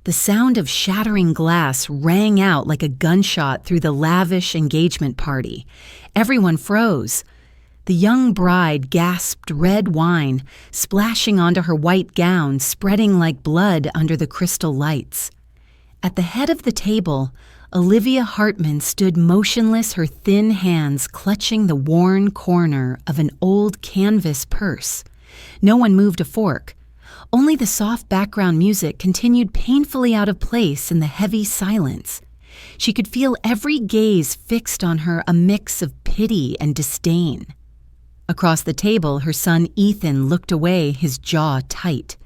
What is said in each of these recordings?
The sound of shattering glass rang out like a gunshot through the lavish engagement party. Everyone froze. The young bride gasped red wine, splashing onto her white gown, spreading like blood under the crystal lights. At the head of the table, Olivia Hartman stood motionless, her thin hands clutching the worn corner of an old canvas purse. No one moved a fork. Only the soft background music continued painfully out of place in the heavy silence. She could feel every gaze fixed on her, a mix of pity and disdain. Across the table, her son Ethan looked away, his jaw tight.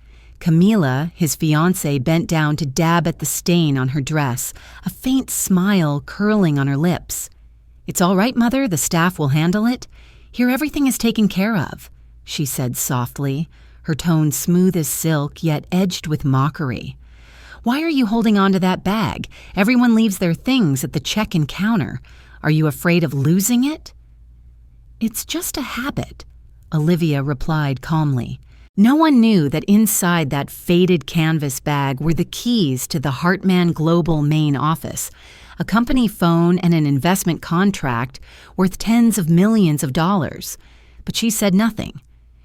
Camila, his fiancée, bent down to dab at the stain on her dress, a faint smile curling on her lips. "It's all right, Mother, the staff will handle it. Here everything is taken care of," she said softly, her tone smooth as silk yet edged with mockery. "Why are you holding on to that bag? Everyone leaves their things at the check-in counter. Are you afraid of losing it?" "It's just a habit," Olivia replied calmly. No one knew that inside that faded canvas bag were the keys to the Hartman Global main office, a company phone and an investment contract worth tens of millions of dollars. But she said nothing.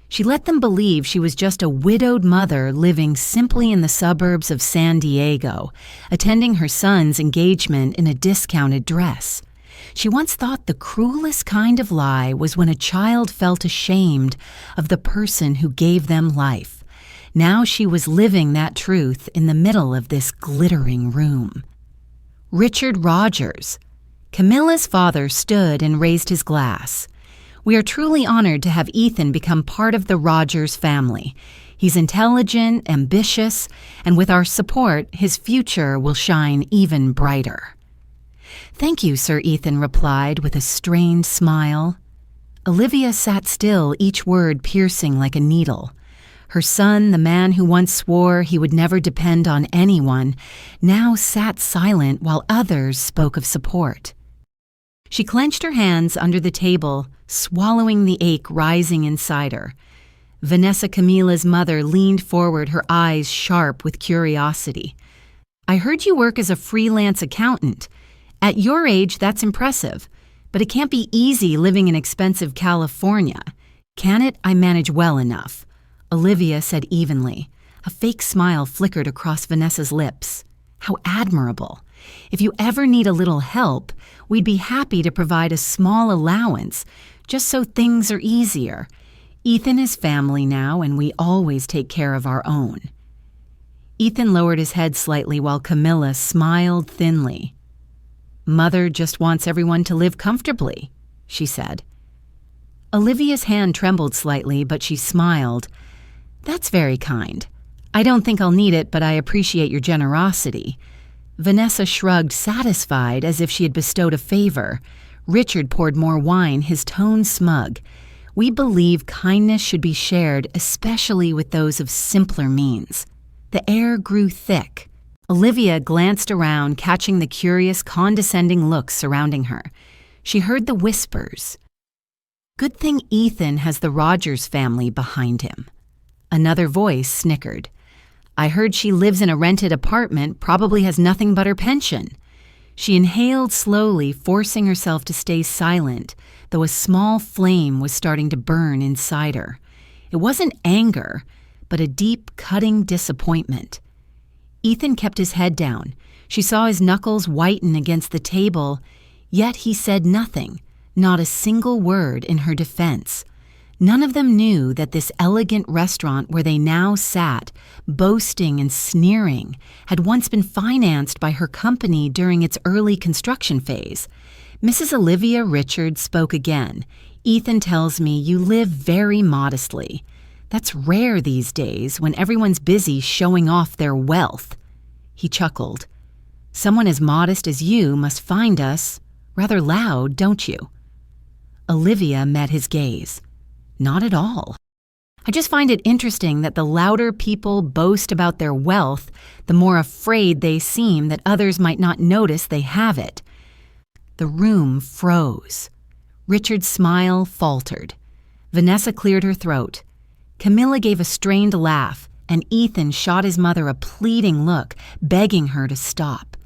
She let them believe she was just a widowed mother living simply in the suburbs of San Diego, attending her son's engagement in a discounted dress. She once thought the cruelest kind of lie was when a child felt ashamed of the person who gave them life. Now she was living that truth in the middle of this glittering room. Richard Rogers. Camilla's father stood and raised his glass. "We are truly honored to have Ethan become part of the Rogers family. He's intelligent, ambitious, and with our support, his future will shine even brighter." "Thank you, Sir Ethan," replied with a strained smile. Olivia sat still, each word piercing like a needle. Her son, the man who once swore he would never depend on anyone, now sat silent while others spoke of support. She clenched her hands under the table, swallowing the ache rising inside her. Vanessa Camila's mother leaned forward, her eyes sharp with curiosity. "I heard you work as a freelance accountant. At your age, that's impressive, but it can't be easy living in expensive California. Can it? I manage well enough," Olivia said evenly. A fake smile flickered across Vanessa's lips. "How admirable. If you ever need a little help, we'd be happy to provide a small allowance, just so things are easier. Ethan is family now, and we always take care of our own." Ethan lowered his head slightly while Camilla smiled thinly. "Mother just wants everyone to live comfortably," she said. Olivia's hand trembled slightly, but she smiled. "That's very kind. I don't think I'll need it, but I appreciate your generosity." Vanessa shrugged, satisfied, as if she had bestowed a favor. Richard poured more wine, his tone smug. "We believe kindness should be shared, especially with those of simpler means." The air grew thick. Olivia glanced around, catching the curious, condescending looks surrounding her. She heard the whispers. "Good thing Ethan has the Rogers family behind him." Another voice snickered. "I heard she lives in a rented apartment, probably has nothing but her pension." She inhaled slowly, forcing herself to stay silent, though a small flame was starting to burn inside her. It wasn't anger, but a deep, cutting disappointment. Ethan kept his head down. She saw his knuckles whiten against the table, yet he said nothing, not a single word in her defense. None of them knew that this elegant restaurant where they now sat, boasting and sneering, had once been financed by her company during its early construction phase. Mrs. Olivia Richards spoke again. "Ethan tells me you live very modestly. That's rare these days when everyone's busy showing off their wealth." He chuckled. "Someone as modest as you must find us rather loud, don't you?" Olivia met his gaze. "Not at all. I just find it interesting that the louder people boast about their wealth, the more afraid they seem that others might not notice they have it." The room froze. Richard's smile faltered. Vanessa cleared her throat. Camilla gave a strained laugh. and Ethan shot his mother a pleading look, begging her to stop.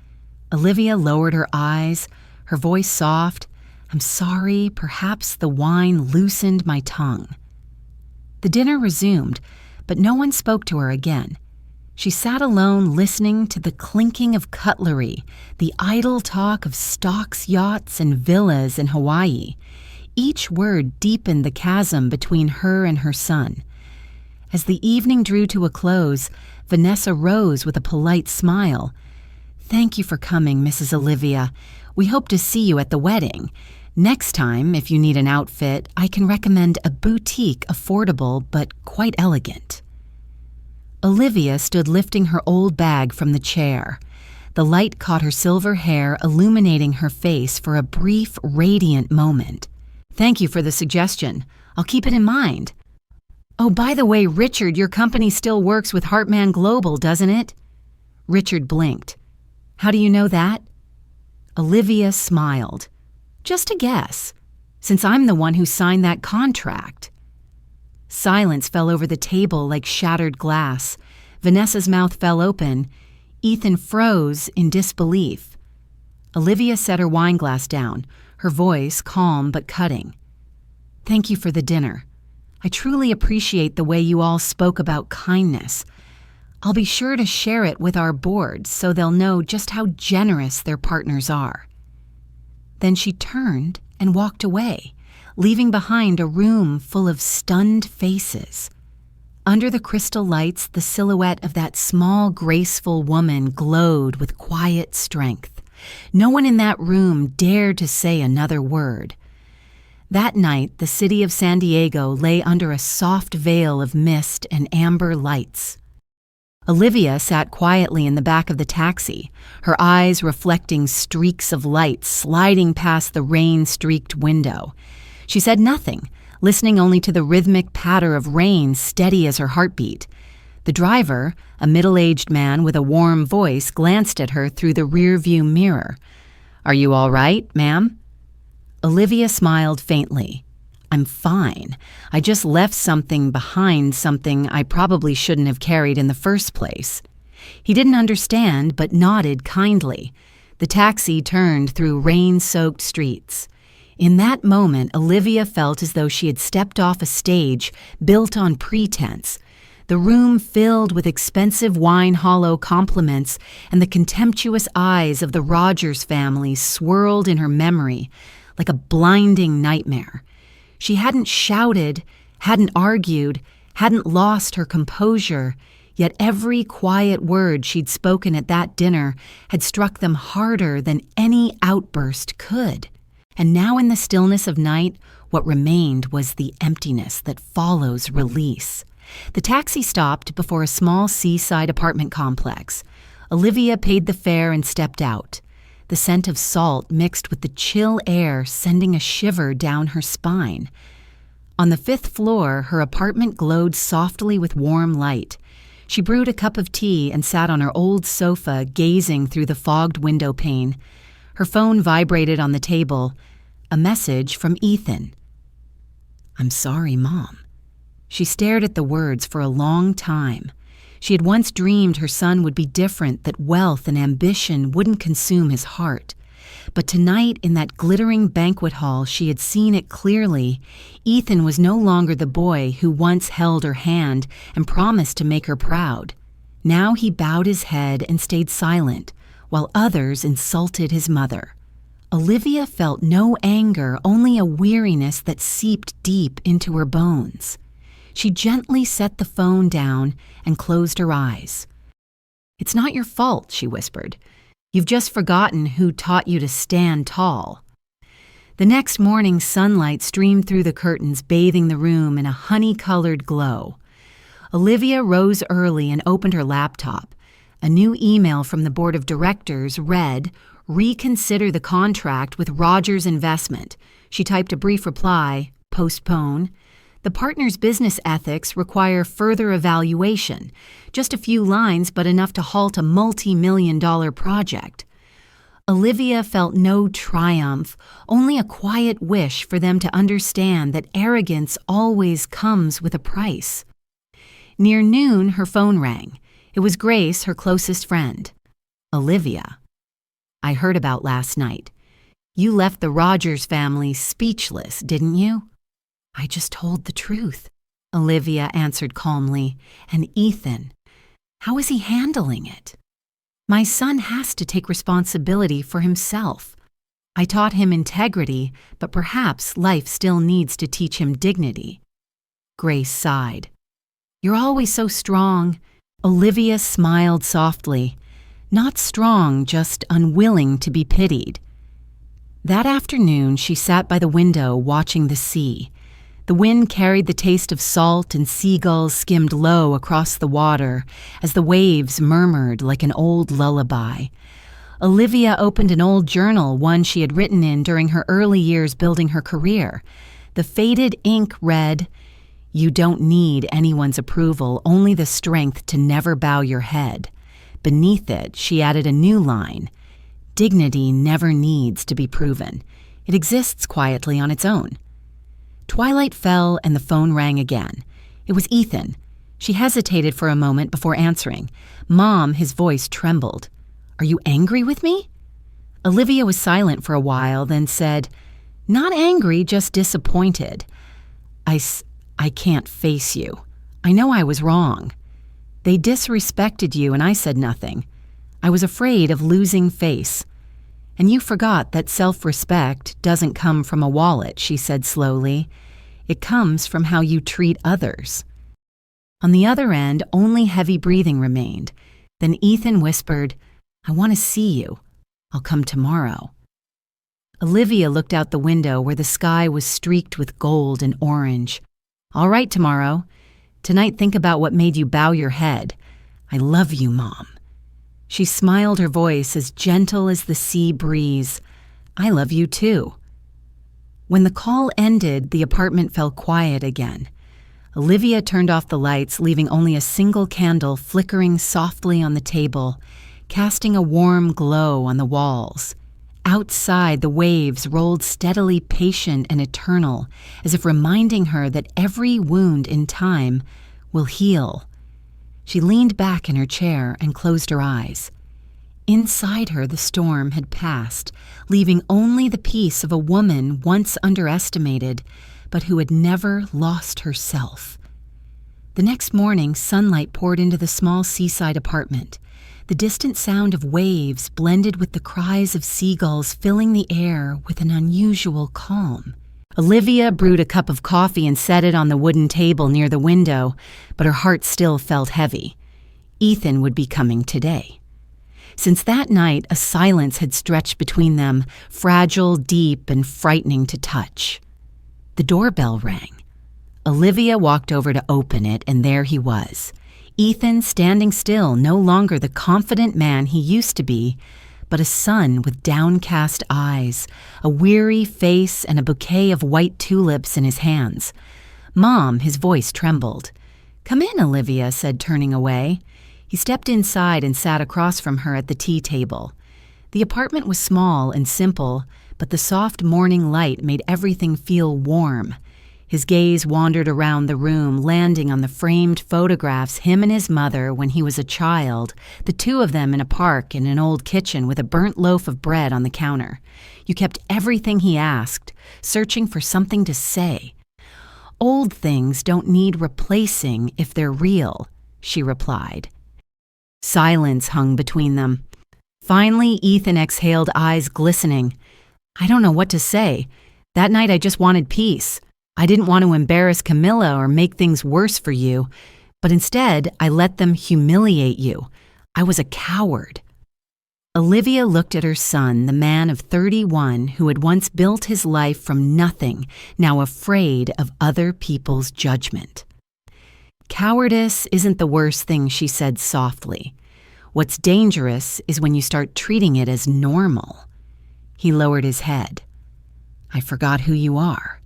Olivia lowered her eyes, her voice soft. "I'm sorry, perhaps the wine loosened my tongue." The dinner resumed, but no one spoke to her again. She sat alone listening to the clinking of cutlery, the idle talk of stocks, yachts, and villas in Hawaii. Each word deepened the chasm between her and her son. As the evening drew to a close, Vanessa rose with a polite smile. "Thank you for coming, Mrs. Olivia. We hope to see you at the wedding. Next time, if you need an outfit, I can recommend a boutique, affordable but quite elegant." Olivia stood lifting her old bag from the chair. The light caught her silver hair, illuminating her face for a brief, radiant moment. "Thank you for the suggestion. I'll keep it in mind. Oh, by the way, Richard, your company still works with Heartman Global, doesn't it?" Richard blinked. "How do you know that?" Olivia smiled. "Just a guess, since I'm the one who signed that contract." Silence fell over the table like shattered glass. Vanessa's mouth fell open. Ethan froze in disbelief. Olivia set her wineglass down, her voice calm but cutting. "Thank you for the dinner. I truly appreciate the way you all spoke about kindness. I'll be sure to share it with our board so they'll know just how generous their partners are." Then she turned and walked away, leaving behind a room full of stunned faces. Under the crystal lights, the silhouette of that small, graceful woman glowed with quiet strength. No one in that room dared to say another word. That night, the city of San Diego lay under a soft veil of mist and amber lights. Olivia sat quietly in the back of the taxi, her eyes reflecting streaks of light sliding past the rain-streaked window. She said nothing, listening only to the rhythmic patter of rain steady as her heartbeat. The driver, a middle-aged man with a warm voice, glanced at her through the rear-view mirror. "Are you all right, ma'am?" Olivia smiled faintly. "I'm fine. I just left something behind, something I probably shouldn't have carried in the first place." He didn't understand, but nodded kindly. The taxi turned through rain-soaked streets. In that moment, Olivia felt as though she had stepped off a stage built on pretense. The room filled with expensive wine-hollow compliments, and the contemptuous eyes of the Rogers family swirled in her memory like a blinding nightmare. She hadn't shouted, hadn't argued, hadn't lost her composure, yet every quiet word she'd spoken at that dinner had struck them harder than any outburst could. And now in the stillness of night, what remained was the emptiness that follows release. The taxi stopped before a small seaside apartment complex. Olivia paid the fare and stepped out. The scent of salt mixed with the chill air sending a shiver down her spine. On the 5th floor, her apartment glowed softly with warm light. She brewed a cup of tea and sat on her old sofa, gazing through the fogged window pane. Her phone vibrated on the table. A message from Ethan. "I'm sorry, Mom." She stared at the words for a long time. She had once dreamed her son would be different, that wealth and ambition wouldn't consume his heart. But tonight, in that glittering banquet hall, she had seen it clearly. Ethan was no longer the boy who once held her hand and promised to make her proud. Now he bowed his head and stayed silent, while others insulted his mother. Olivia felt no anger, only a weariness that seeped deep into her bones. She gently set the phone down and closed her eyes. "It's not your fault," she whispered. "You've just forgotten who taught you to stand tall." The next morning, sunlight streamed through the curtains, bathing the room in a honey-colored glow. Olivia rose early and opened her laptop. A new email from the board of directors read, "Reconsider the contract with Rogers Investment." She typed a brief reply, "Postpone. The partner's business ethics require further evaluation." Just a few lines, but enough to halt a multi-million-dollar project. Olivia felt no triumph, only a quiet wish for them to understand that arrogance always comes with a price. Near noon, her phone rang. It was Grace, her closest friend. Olivia. I heard about last night. You left the Rogers family speechless, didn't you? I just told the truth, Olivia answered calmly. And Ethan, how is he handling it? My son has to take responsibility for himself. I taught him integrity, but perhaps life still needs to teach him dignity. Grace sighed. You're always so strong. Olivia smiled softly. Not strong, just unwilling to be pitied. That afternoon, she sat by the window watching the sea. The wind carried the taste of salt and seagulls skimmed low across the water as the waves murmured like an old lullaby. Olivia opened an old journal, one she had written in during her early years building her career. The faded ink read, "You don't need anyone's approval, only the strength to never bow your head." Beneath it, she added a new line, "Dignity never needs to be proven. It exists quietly on its own." Twilight fell and the phone rang again. It was Ethan. She hesitated for a moment before answering. "Mom," his voice trembled. "Are you angry with me?" Olivia was silent for a while, then said, "Not angry, just disappointed. I can't face you. I know I was wrong. They disrespected you and I said nothing. I was afraid of losing face. And you forgot that self-respect doesn't come from a wallet," she said slowly. "It comes from how you treat others." On the other end, only heavy breathing remained. Then Ethan whispered, "I want to see you. I'll come tomorrow." Olivia looked out the window where the sky was streaked with gold and orange. "All right, tomorrow. Tonight, think about what made you bow your head. I love you, Mom." She smiled, her voice as gentle as the sea breeze. "I love you too." When the call ended, the apartment fell quiet again. Olivia turned off the lights, leaving only a single candle flickering softly on the table, casting a warm glow on the walls. Outside, the waves rolled steadily patient and eternal, as if reminding her that every wound in time will heal. She leaned back in her chair and closed her eyes. Inside her, the storm had passed, leaving only the peace of a woman once underestimated, but who had never lost herself. The next morning, sunlight poured into the small seaside apartment. The distant sound of waves blended with the cries of seagulls, filling the air with an unusual calm. Olivia brewed a cup of coffee and set it on the wooden table near the window, but her heart still felt heavy. Ethan would be coming today. Since that night, a silence had stretched between them, fragile, deep, and frightening to touch. The doorbell rang. Olivia walked over to open it, and there he was. Ethan standing still, no longer the confident man he used to be, but a son with downcast eyes, a weary face, and a bouquet of white tulips in his hands. "Mom," his voice trembled. "Come in," Olivia said, turning away. He stepped inside and sat across from her at the tea table. The apartment was small and simple, but the soft morning light made everything feel warm. His gaze wandered around the room, landing on the framed photographs him and his mother when he was a child, the two of them in a park in an old kitchen with a burnt loaf of bread on the counter. You kept everything he asked, searching for something to say. "Old things don't need replacing if they're real," she replied. Silence hung between them. Finally, Ethan exhaled, eyes glistening. "I don't know what to say. That night I just wanted peace. I didn't want to embarrass Camilla or make things worse for you, but instead I let them humiliate you. I was a coward." Olivia looked at her son, the man of 31 who had once built his life from nothing, now afraid of other people's judgment. "Cowardice isn't the worst thing," she said softly. "What's dangerous is when you start treating it as normal." He lowered his head. "I forgot who you are."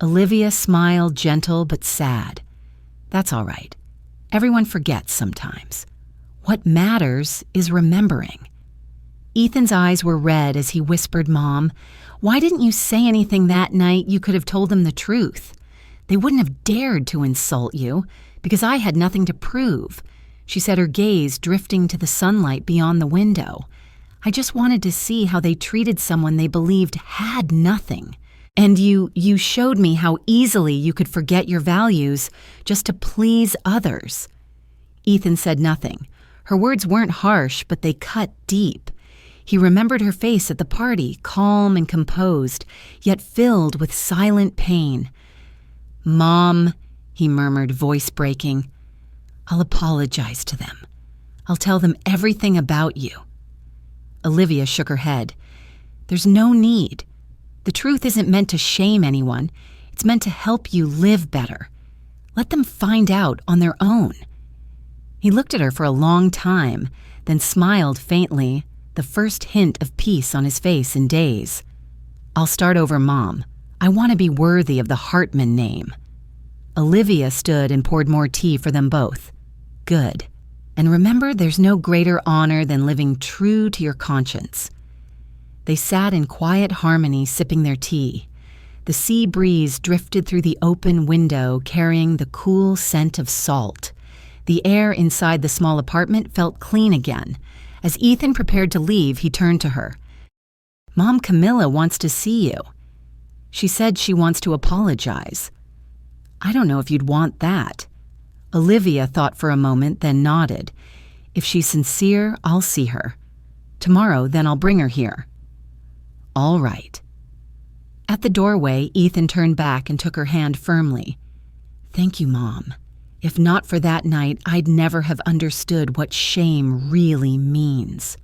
Olivia smiled, gentle but sad. "That's all right. Everyone forgets sometimes. What matters is remembering." Ethan's eyes were red as he whispered, "Mom, why didn't you say anything that night? You could have told them the truth. They wouldn't have dared to insult you. Because I had nothing to prove, she said, her gaze drifting to the sunlight beyond the window. I just wanted to see how they treated someone they believed had nothing. And you showed me how easily you could forget your values just to please others. Ethan said nothing. Her words weren't harsh, but they cut deep. He remembered her face at the party, calm and composed, yet filled with silent pain. "Mom," he murmured, voice breaking, "I'll apologize to them. I'll tell them everything about you." Olivia shook her head. "There's no need. The truth isn't meant to shame anyone. It's meant to help you live better. Let them find out on their own." He looked at her for a long time, then smiled faintly, the first hint of peace on his face in days. "I'll start over, Mom. I want to be worthy of the Hartman name." Olivia stood and poured more tea for them both. "Good. And remember, there's no greater honor than living true to your conscience." They sat in quiet harmony, sipping their tea. The sea breeze drifted through the open window, carrying the cool scent of salt. The air inside the small apartment felt clean again. As Ethan prepared to leave, he turned to her. "Mom, Camilla wants to see you. She said she wants to apologize." "I don't know if you'd want that." Olivia thought for a moment, then nodded. "If she's sincere, I'll see her. Tomorrow, then I'll bring her here." "All right." At the doorway, Ethan turned back and took her hand firmly. "Thank you, Mom. If not for that night, I'd never have understood what shame really means."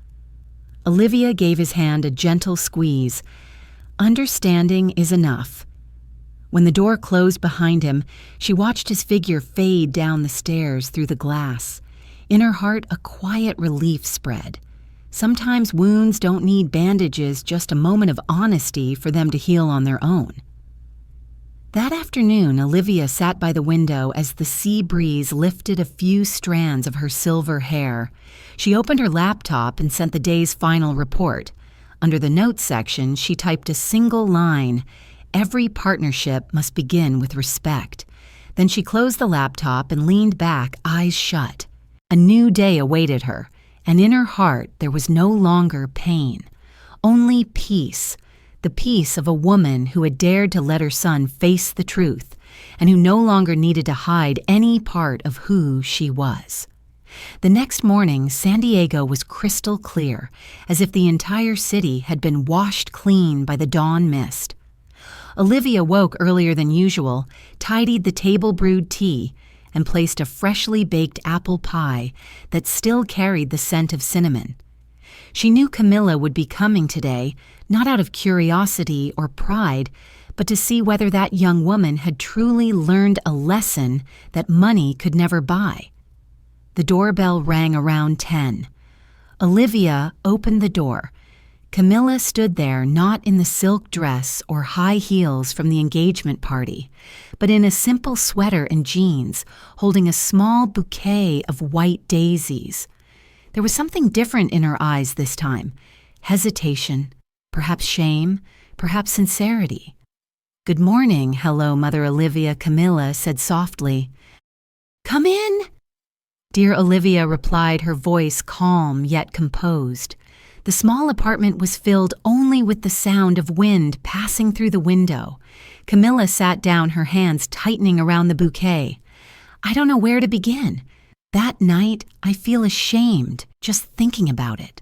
Olivia gave his hand a gentle squeeze. Understanding is enough. When the door closed behind him, she watched his figure fade down the stairs through the glass. In her heart, a quiet relief spread. Sometimes wounds don't need bandages, just a moment of honesty for them to heal on their own. That afternoon, Olivia sat by the window as the sea breeze lifted a few strands of her silver hair. She opened her laptop and sent the day's final report. Under the notes section, she typed a single line: "Every partnership must begin with respect." Then she closed the laptop and leaned back, eyes shut. A new day awaited her, and in her heart there was no longer pain, only peace. The peace of a woman who had dared to let her son face the truth, and who no longer needed to hide any part of who she was. The next morning, San Diego was crystal clear, as if the entire city had been washed clean by the dawn mist. Olivia woke earlier than usual, tidied the table-brewed tea, and placed a freshly baked apple pie that still carried the scent of cinnamon. She knew Camilla would be coming today, not out of curiosity or pride, but to see whether that young woman had truly learned a lesson that money could never buy. The doorbell rang around 10. Olivia opened the door. Camilla stood there, not in the silk dress or high heels from the engagement party, but in a simple sweater and jeans, holding a small bouquet of white daisies. There was something different in her eyes this time: hesitation, perhaps shame, perhaps sincerity. "Good morning, hello, Mother Olivia," Camilla said softly. "Come in," Dear Olivia replied, her voice calm yet composed. The small apartment was filled only with the sound of wind passing through the window. Camilla sat down, her hands tightening around the bouquet. "I don't know where to begin. That night, I feel ashamed just thinking about it."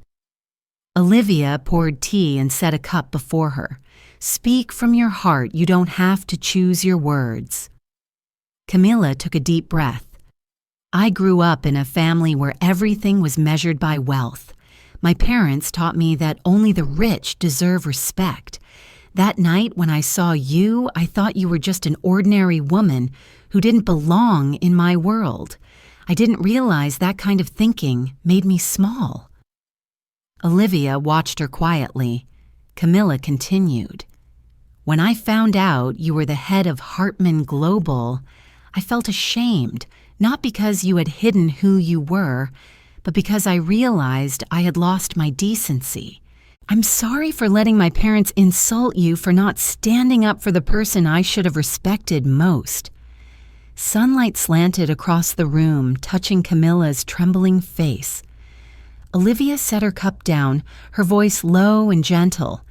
Olivia poured tea and set a cup before her. "Speak from your heart. You don't have to choose your words." Camilla took a deep breath. "I grew up in a family where everything was measured by wealth. My parents taught me that only the rich deserve respect. That night when I saw you, I thought you were just an ordinary woman who didn't belong in my world. I didn't realize that kind of thinking made me small." Olivia watched her quietly. Camilla continued. "When I found out you were the head of Hartman Global, I felt ashamed, not because you had hidden who you were, but because I realized I had lost my decency. I'm sorry for letting my parents insult you, for not standing up for the person I should have respected most." Sunlight slanted across the room, touching Camilla's trembling face. Olivia set her cup down, her voice low and gentle.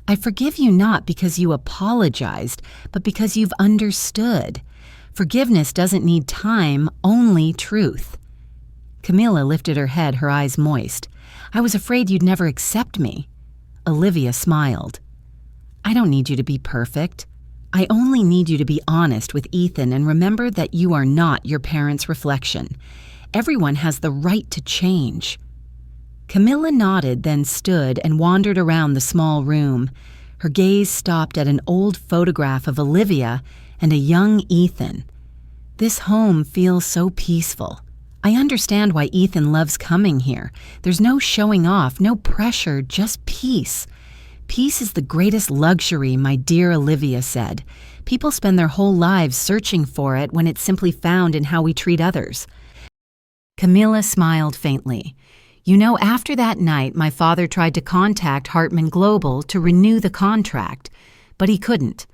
I forgive you not because you apologized, but because you've understood. Forgiveness doesn't need time, only truth. Camilla lifted her head, her eyes moist. I was afraid you'd never accept me. Olivia smiled. I don't need you to be perfect. I only need you to be honest with Ethan and remember that you are not your parents' reflection. Everyone has the right to change. Camilla nodded, then stood and wandered around the small room. Her gaze stopped at an old photograph of Olivia and a young Ethan. This home feels so peaceful. I understand why Ethan loves coming here. There's no showing off, no pressure, just peace. Peace is the greatest luxury, my dear Olivia said. People spend their whole lives searching for it when it's simply found in how we treat others. Camilla smiled faintly. You know, after that night, my father tried to contact Hartman Global to renew the contract, but he couldn't.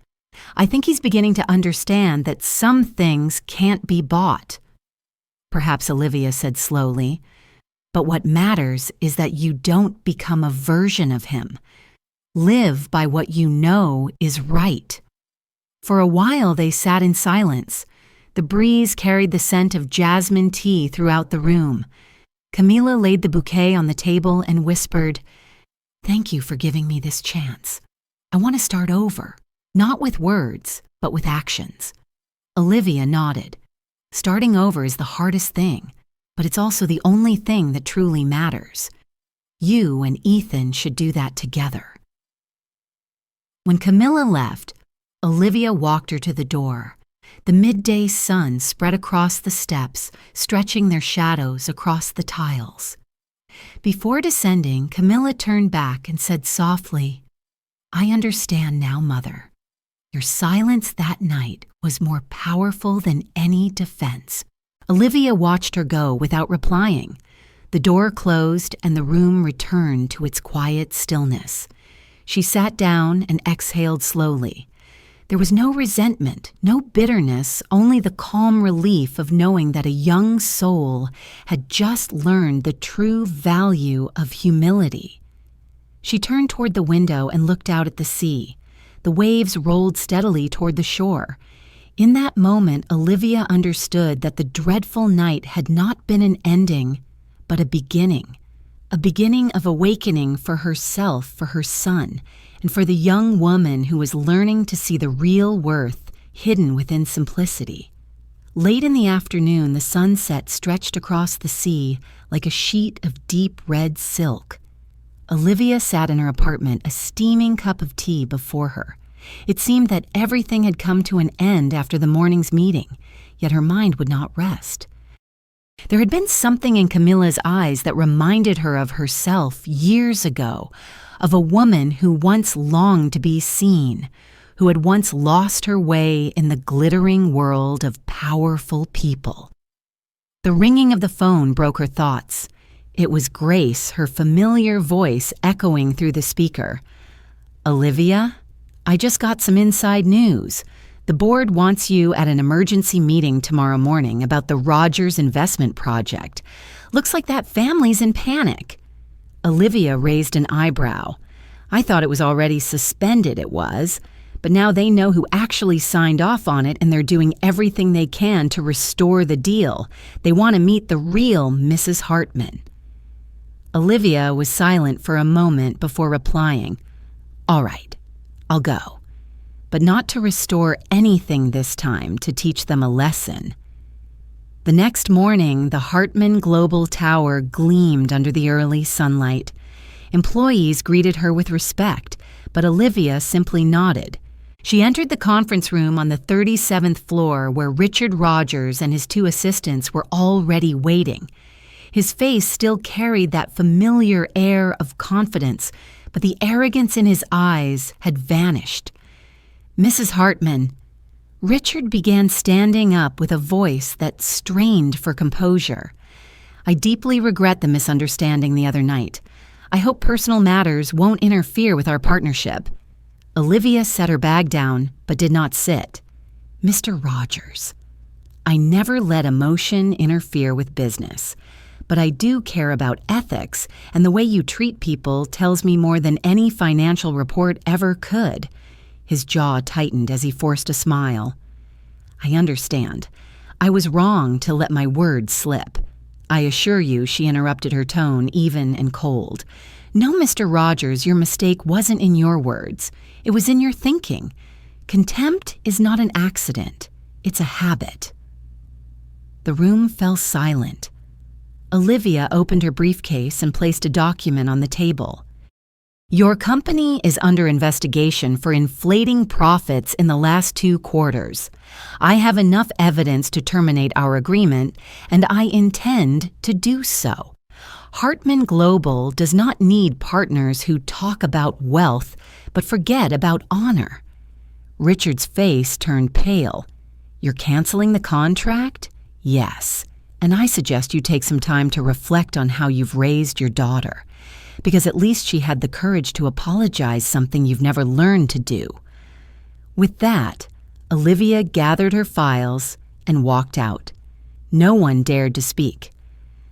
I think he's beginning to understand that some things can't be bought. Perhaps Olivia said slowly, but what matters is that you don't become a version of him. Live by what you know is right. For a while they sat in silence. The breeze carried the scent of jasmine tea throughout the room. Camilla laid the bouquet on the table and whispered, Thank you for giving me this chance. I want to start over, not with words, but with actions. Olivia nodded. Starting over is the hardest thing, but it's also the only thing that truly matters. You and Ethan should do that together. When Camilla left, Olivia walked her to the door. The midday sun spread across the steps, stretching their shadows across the tiles. Before descending, Camilla turned back and said softly, I understand now, Mother. Your silence that night was more powerful than any defense. Olivia watched her go without replying. The door closed and the room returned to its quiet stillness. She sat down and exhaled slowly. There was no resentment, no bitterness, only the calm relief of knowing that a young soul had just learned the true value of humility. She turned toward the window and looked out at the sea. The waves rolled steadily toward the shore. In that moment, Olivia understood that the dreadful night had not been an ending, but a beginning of awakening for herself, for her son, and for the young woman who was learning to see the real worth hidden within simplicity. Late in the afternoon, the sunset stretched across the sea like a sheet of deep red silk. Olivia sat in her apartment, a steaming cup of tea before her. It seemed that everything had come to an end after the morning's meeting, yet her mind would not rest. There had been something in Camilla's eyes that reminded her of herself years ago, of a woman who once longed to be seen, who had once lost her way in the glittering world of powerful people. The ringing of the phone broke her thoughts. It was Grace, her familiar voice echoing through the speaker. Olivia, I just got some inside news. The board wants you at an emergency meeting tomorrow morning about the Rogers investment project. Looks like that family's in panic. Olivia raised an eyebrow. I thought it was already suspended, it was. But now they know who actually signed off on it and they're doing everything they can to restore the deal. They want to meet the real Mrs. Hartman. Olivia was silent for a moment before replying, All right, I'll go. But not to restore anything this time, to teach them a lesson. The next morning, the Hartman Global Tower gleamed under the early sunlight. Employees greeted her with respect, but Olivia simply nodded. She entered the conference room on the 37th floor where Richard Rogers and his two assistants were already waiting. His face still carried that familiar air of confidence, but the arrogance in his eyes had vanished. Mrs. Hartman. Richard began standing up with a voice that strained for composure. I deeply regret the misunderstanding the other night. I hope personal matters won't interfere with our partnership. Olivia set her bag down, but did not sit. Mr. Rogers. I never let emotion interfere with business. But I do care about ethics, and the way you treat people tells me more than any financial report ever could." His jaw tightened as he forced a smile. "I understand. I was wrong to let my words slip. I assure you," she interrupted, her tone even and cold. "No, Mr. Rogers, your mistake wasn't in your words. It was in your thinking. Contempt is not an accident. It's a habit." The room fell silent. Olivia opened her briefcase and placed a document on the table. "Your company is under investigation for inflating profits in the last 2 quarters. I have enough evidence to terminate our agreement, and I intend to do so. Hartman Global does not need partners who talk about wealth but forget about honor." Richard's face turned pale. "You're canceling the contract?" "Yes. And I suggest you take some time to reflect on how you've raised your daughter, because at least she had the courage to apologize, something you've never learned to do." With that, Olivia gathered her files and walked out. No one dared to speak.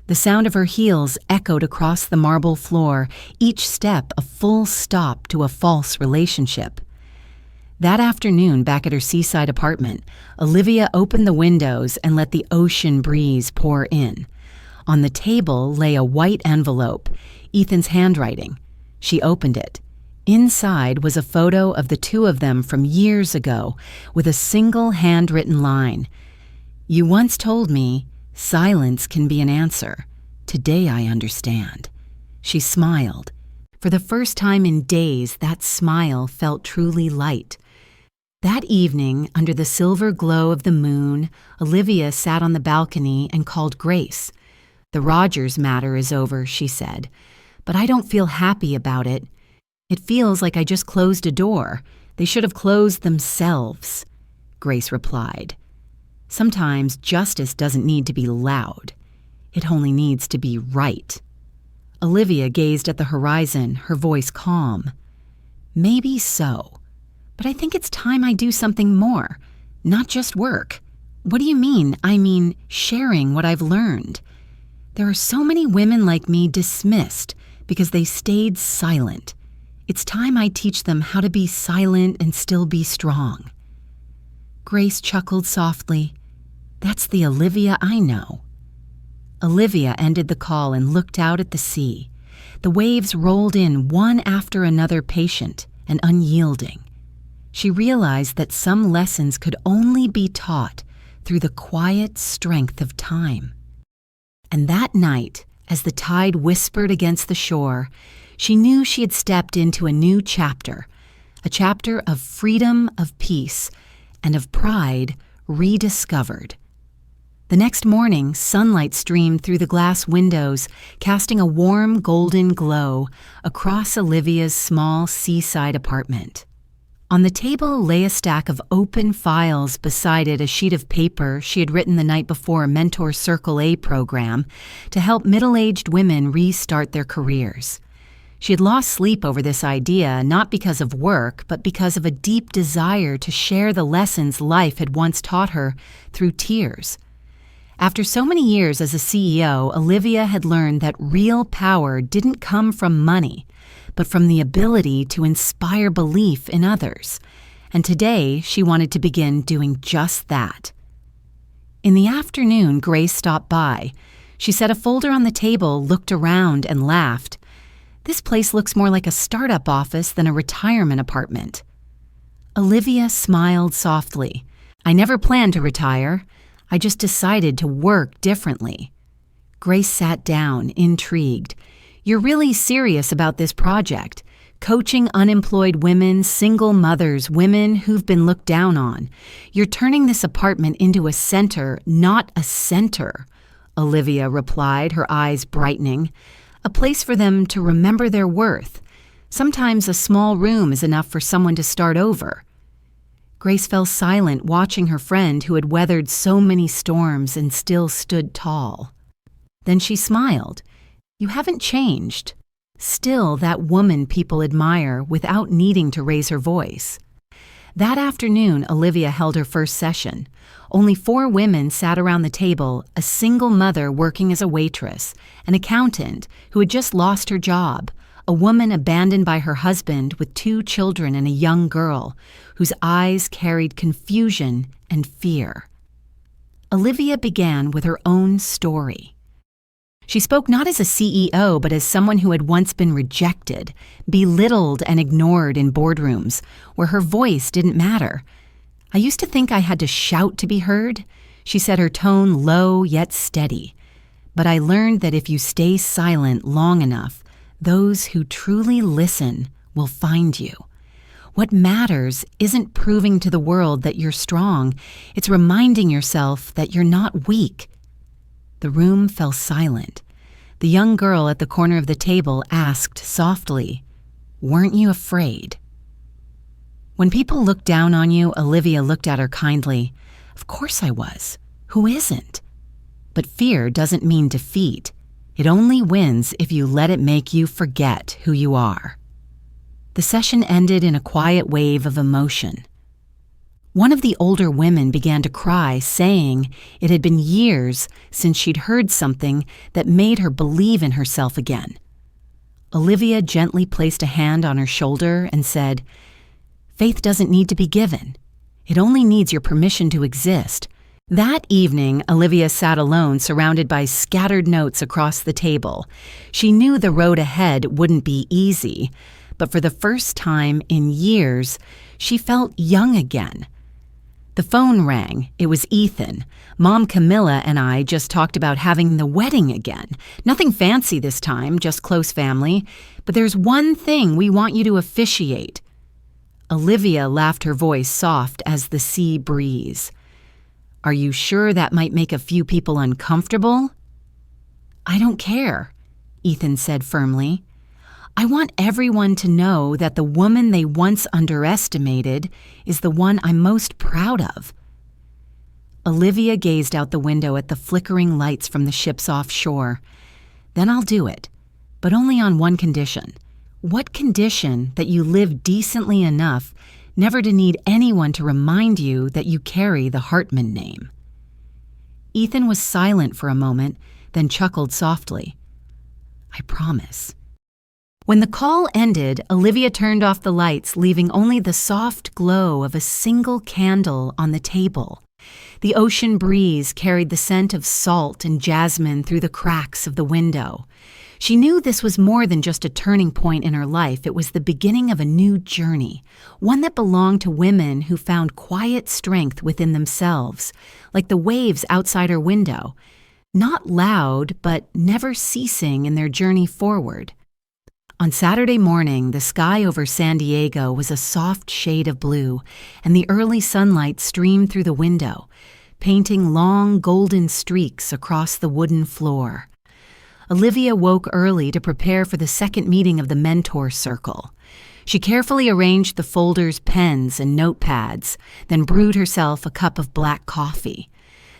The sound of her heels echoed across the marble floor, each step a full stop to a false relationship. That afternoon, back at her seaside apartment, Olivia opened the windows and let the ocean breeze pour in. On the table lay a white envelope, Ethan's handwriting. She opened it. Inside was a photo of the 2 of them from years ago, with a single handwritten line. "You once told me silence can be an answer. Today I understand." She smiled. For the first time in days, that smile felt truly light. That evening, under the silver glow of the moon, Olivia sat on the balcony and called Grace. "The Rogers matter is over," she said, "but I don't feel happy about it. It feels like I just closed a door. They should have closed themselves." Grace replied, "Sometimes justice doesn't need to be loud. It only needs to be right." Olivia gazed at the horizon, her voice calm. "Maybe so. But I think it's time I do something more, not just work." "What do you mean?" "I mean sharing what I've learned. There are so many women like me dismissed because they stayed silent. It's time I teach them how to be silent and still be strong." Grace chuckled softly. "That's the Olivia I know." Olivia ended the call and looked out at the sea. The waves rolled in one after another, patient and unyielding. She realized that some lessons could only be taught through the quiet strength of time. And that night, as the tide whispered against the shore, she knew she had stepped into a new chapter, a chapter of freedom, of peace, and of pride rediscovered. The next morning, sunlight streamed through the glass windows, casting a warm golden glow across Olivia's small seaside apartment. On the table lay a stack of open files, beside it a sheet of paper she had written the night before a Mentor Circle A program to help middle-aged women restart their careers. She had lost sleep over this idea, not because of work, but because of a deep desire to share the lessons life had once taught her through tears. After so many years as a CEO, Olivia had learned that real power didn't come from money, but from the ability to inspire belief in others. And today, she wanted to begin doing just that. In the afternoon, Grace stopped by. She set a folder on the table, looked around, and laughed. "This place looks more like a startup office than a retirement apartment." Olivia smiled softly. "I never planned to retire. I just decided to work differently." Grace sat down, intrigued. "You're really serious about this project, coaching unemployed women, single mothers, women who've been looked down on. You're turning this apartment into a center, not a center," Olivia replied, her eyes brightening. "A place for them to remember their worth. Sometimes a small room is enough for someone to start over." Grace fell silent, watching her friend who had weathered so many storms and still stood tall. Then she smiled. "You haven't changed. Still that woman people admire without needing to raise her voice." That afternoon, Olivia held her first session. Only 4 women sat around the table, a single mother working as a waitress, an accountant who had just lost her job, a woman abandoned by her husband with 2 children and a young girl, whose eyes carried confusion and fear. Olivia began with her own story. She spoke not as a CEO, but as someone who had once been rejected, belittled and ignored in boardrooms, where her voice didn't matter. "I used to think I had to shout to be heard," she said, her tone low yet steady. "But I learned that if you stay silent long enough, those who truly listen will find you. What matters isn't proving to the world that you're strong, it's reminding yourself that you're not weak." The room fell silent. The young girl at the corner of the table asked softly, "Weren't you afraid?" When people looked down on you, Olivia looked at her kindly. "Of course I was. Who isn't?" But fear doesn't mean defeat. It only wins if you let it make you forget who you are. The session ended in a quiet wave of emotion. One of the older women began to cry, saying it had been years since she'd heard something that made her believe in herself again. Olivia gently placed a hand on her shoulder and said, "Faith doesn't need to be given. It only needs your permission to exist." That evening, Olivia sat alone, surrounded by scattered notes across the table. She knew the road ahead wouldn't be easy, but for the first time in years, she felt young again. The phone rang. It was Ethan. Mom Camilla and I just talked about having the wedding again. Nothing fancy this time, just close family. But there's one thing we want you to officiate. Olivia laughed, her voice soft as the sea breeze. "Are you sure that might make a few people uncomfortable?" "I don't care," Ethan said firmly. "I want everyone to know that the woman they once underestimated is the one I'm most proud of." Olivia gazed out the window at the flickering lights from the ships offshore. "Then I'll do it, but only on one condition." "What condition?" "That you live decently enough never to need anyone to remind you that you carry the Hartman name." Ethan was silent for a moment, then chuckled softly. "I promise." When the call ended, Olivia turned off the lights, leaving only the soft glow of a single candle on the table. The ocean breeze carried the scent of salt and jasmine through the cracks of the window. She knew this was more than just a turning point in her life. It was the beginning of a new journey, one that belonged to women who found quiet strength within themselves, like the waves outside her window, not loud, but never ceasing in their journey forward. On Saturday morning, the sky over San Diego was a soft shade of blue, and the early sunlight streamed through the window, painting long golden streaks across the wooden floor. Olivia woke early to prepare for the second meeting of the mentor circle. She carefully arranged the folders, pens, and notepads, then brewed herself a cup of black coffee.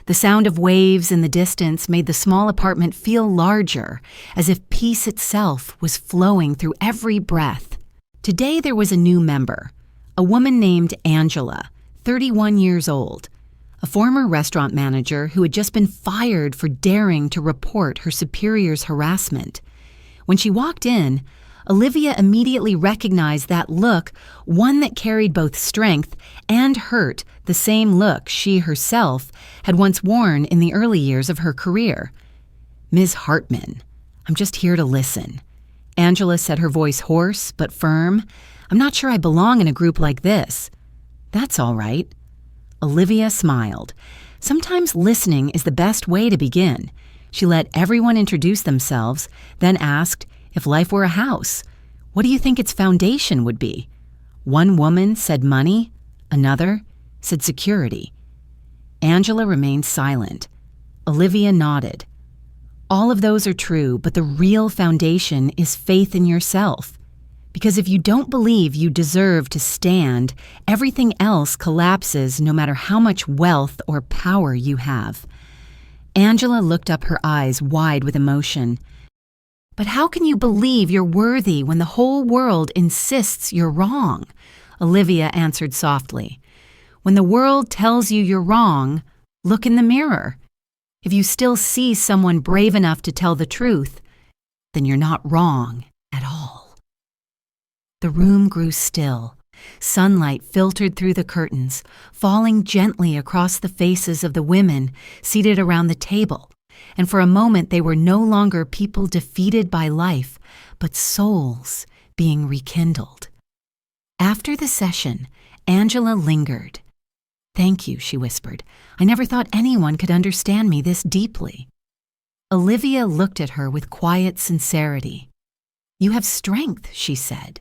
The sound of waves in the distance made the small apartment feel larger, as if peace itself was flowing through every breath. Today there was a new member, a woman named Angela, 31 years old, a former restaurant manager who had just been fired for daring to report her superior's harassment. When she walked in, Olivia immediately recognized that look, one that carried both strength and hurt, the same look she herself had once worn in the early years of her career. "Ms. Hartman, I'm just here to listen." Angela said, her voice hoarse but firm. "I'm not sure I belong in a group like this." "That's all right." Olivia smiled. Sometimes listening is the best way to begin. She let everyone introduce themselves, then asked, "If life were a house, what do you think its foundation would be?" One woman said money, another said security. Angela remained silent. Olivia nodded. "All of those are true, but the real foundation is faith in yourself. Because if you don't believe you deserve to stand, everything else collapses no matter how much wealth or power you have." Angela looked up, her eyes wide with emotion. "But how can you believe you're worthy when the whole world insists you're wrong?" Olivia answered softly. When the world tells you you're wrong, look in the mirror. If you still see someone brave enough to tell the truth, then you're not wrong at all. The room grew still. Sunlight filtered through the curtains, falling gently across the faces of the women seated around the table, and for a moment they were no longer people defeated by life, but souls being rekindled. After the session, Angela lingered. "Thank you," she whispered. "I never thought anyone could understand me this deeply." Olivia looked at her with quiet sincerity. "You have strength," she said.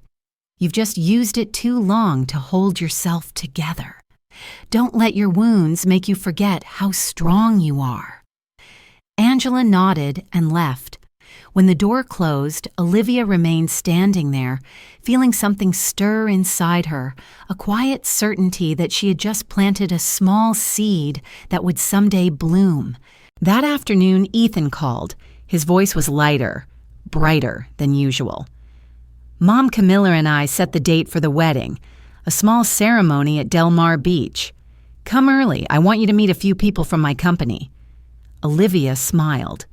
"You've just used it too long to hold yourself together. Don't let your wounds make you forget how strong you are." Angela nodded and left. When the door closed, Olivia remained standing there, feeling something stir inside her, a quiet certainty that she had just planted a small seed that would someday bloom. That afternoon, Ethan called. His voice was lighter, brighter than usual. "Mom Camilla and I set the date for the wedding, a small ceremony at Del Mar Beach. Come early. I want you to meet a few people from my company." Olivia smiled.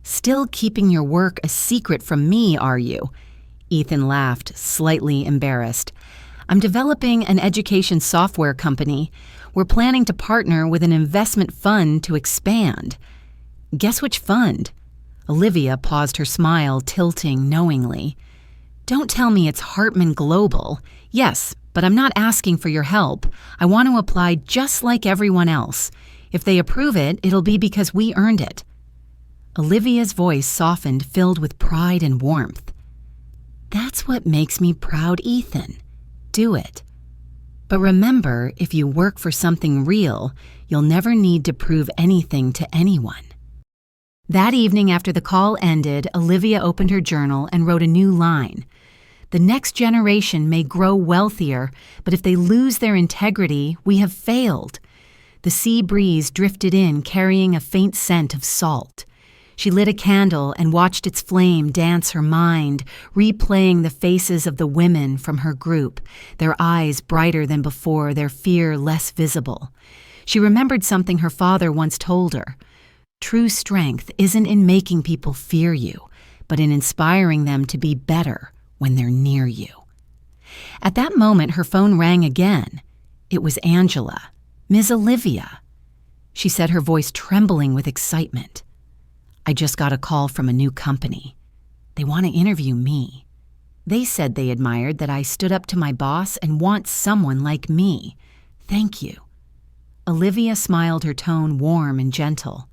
"Still keeping your work a secret from me, are you?" Ethan laughed, slightly embarrassed. "I'm developing an education software company. We're planning to partner with an investment fund to expand." "Guess which fund?" Olivia paused, her smile tilting knowingly. "Don't tell me it's Hartman Global." "Yes, but I'm not asking for your help. I want to apply just like everyone else. If they approve it, it'll be because we earned it." Olivia's voice softened, filled with pride and warmth. "That's what makes me proud, Ethan. Do it. But remember, if you work for something real, you'll never need to prove anything to anyone." That evening after the call ended, Olivia opened her journal and wrote a new line. "The next generation may grow wealthier, but if they lose their integrity, we have failed." The sea breeze drifted in, carrying a faint scent of salt. She lit a candle and watched its flame dance her mind, replaying the faces of the women from her group, their eyes brighter than before, their fear less visible. She remembered something her father once told her. True strength isn't in making people fear you, but in inspiring them to be better when they're near you. At that moment, her phone rang again. It was Angela, Ms. Olivia. She said, her voice trembling with excitement. "I just got a call from a new company. They want to interview me. They said they admired that I stood up to my boss and want someone like me. Thank you." Olivia smiled, her tone warm and gentle.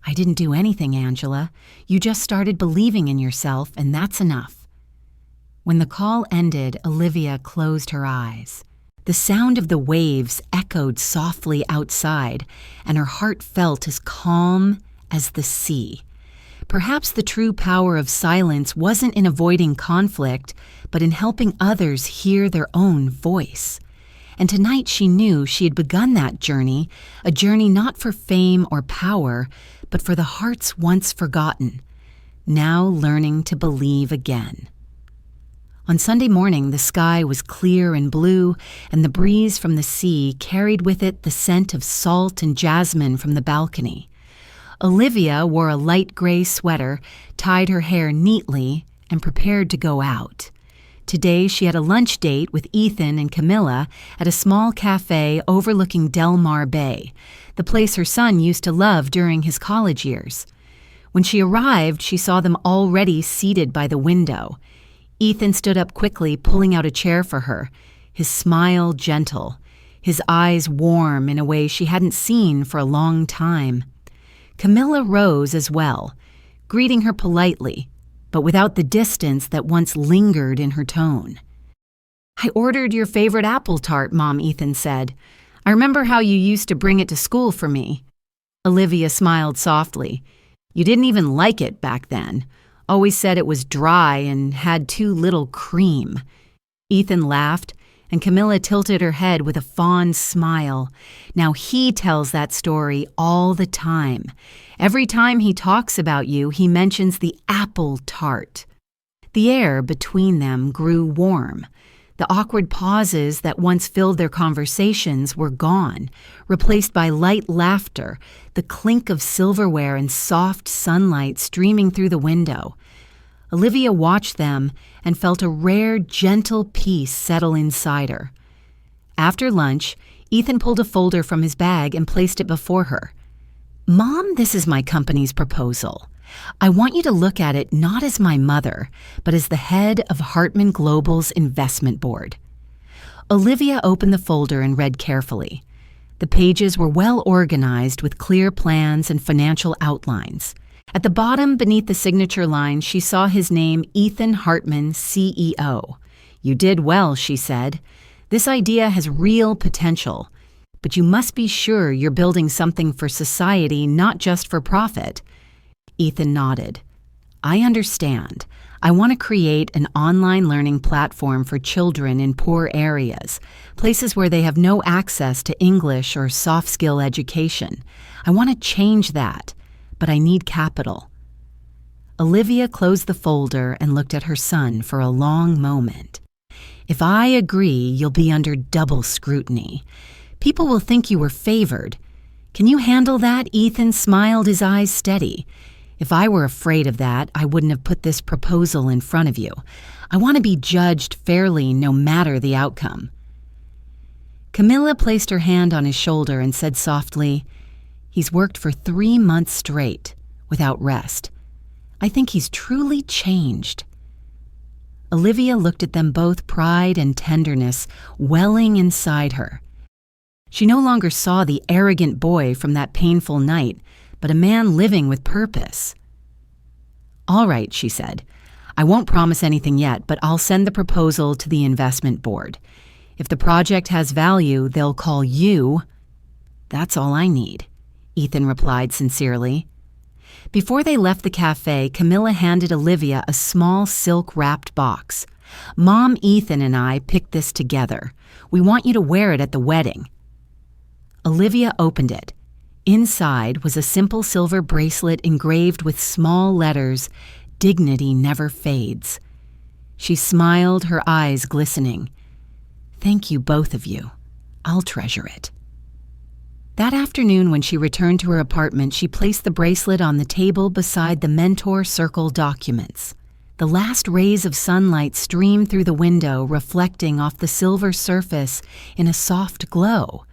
"I didn't do anything, Angela. You just started believing in yourself, and that's enough." When the call ended, Olivia closed her eyes. The sound of the waves echoed softly outside, and her heart felt as calm as the sea. Perhaps the true power of silence wasn't in avoiding conflict, but in helping others hear their own voice. And tonight she knew she had begun that journey, a journey not for fame or power, but for the hearts once forgotten, now learning to believe again. On Sunday morning, the sky was clear and blue, and the breeze from the sea carried with it the scent of salt and jasmine from the balcony. Olivia wore a light gray sweater, tied her hair neatly, and prepared to go out. Today she had a lunch date with Ethan and Camilla at a small cafe overlooking Del Mar Bay, the place her son used to love during his college years. When she arrived, she saw them already seated by the window. Ethan stood up quickly, pulling out a chair for her, his smile gentle, his eyes warm in a way she hadn't seen for a long time. Camilla rose as well, greeting her politely, but without the distance that once lingered in her tone. "I ordered your favorite apple tart, Mom," Ethan said. "I remember how you used to bring it to school for me." Olivia smiled softly. "You didn't even like it back then. Always said it was dry and had too little cream." Ethan laughed, and Camilla tilted her head with a fond smile. "Now he tells that story all the time. Every time he talks about you, he mentions the apple tart." The air between them grew warm. The awkward pauses that once filled their conversations were gone, replaced by light laughter, the clink of silverware and soft sunlight streaming through the window. Olivia watched them and felt a rare, gentle peace settle inside her. After lunch, Ethan pulled a folder from his bag and placed it before her. "Mom, this is my company's proposal. I want you to look at it not as my mother, but as the head of Hartman Global's investment board." Olivia opened the folder and read carefully. The pages were well organized with clear plans and financial outlines. At the bottom, beneath the signature line, she saw his name, Ethan Hartman, CEO. "You did well," she said. "This idea has real potential, but you must be sure you're building something for society, not just for profit." Ethan nodded. "I understand. I want to create an online learning platform for children in poor areas, places where they have no access to English or soft skill education. I want to change that, but I need capital." Olivia closed the folder and looked at her son for a long moment. "If I agree, you'll be under double scrutiny. People will think you were favored. Can you handle that?" Ethan smiled, his eyes steady. "If I were afraid of that, I wouldn't have put this proposal in front of you. I want to be judged fairly no matter the outcome." Camilla placed her hand on his shoulder and said softly, "He's worked for 3 months straight, without rest. I think he's truly changed." Olivia looked at them both, pride and tenderness welling inside her. She no longer saw the arrogant boy from that painful night, but a man living with purpose. "All right," she said. "I won't promise anything yet, but I'll send the proposal to the investment board. If the project has value, they'll call you." "That's all I need," Ethan replied sincerely. Before they left the cafe, Camilla handed Olivia a small silk-wrapped box. "Mom, Ethan, and I picked this together. We want you to wear it at the wedding." Olivia opened it. Inside was a simple silver bracelet engraved with small letters, "Dignity never fades." She smiled, her eyes glistening. "Thank you, both of you. I'll treasure it." That afternoon, when she returned to her apartment, she placed the bracelet on the table beside the Mentor Circle documents. The last rays of sunlight streamed through the window, reflecting off the silver surface in a soft glow.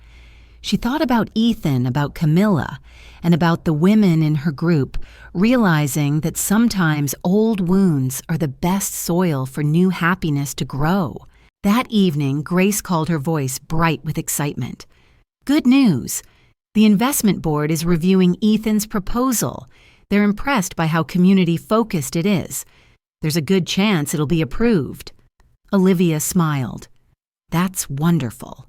She thought about Ethan, about Camilla, and about the women in her group, realizing that sometimes old wounds are the best soil for new happiness to grow. That evening, Grace called, her voice bright with excitement. "Good news! The investment board is reviewing Ethan's proposal. They're impressed by how community-focused it is. There's a good chance it'll be approved." Olivia smiled. "That's wonderful.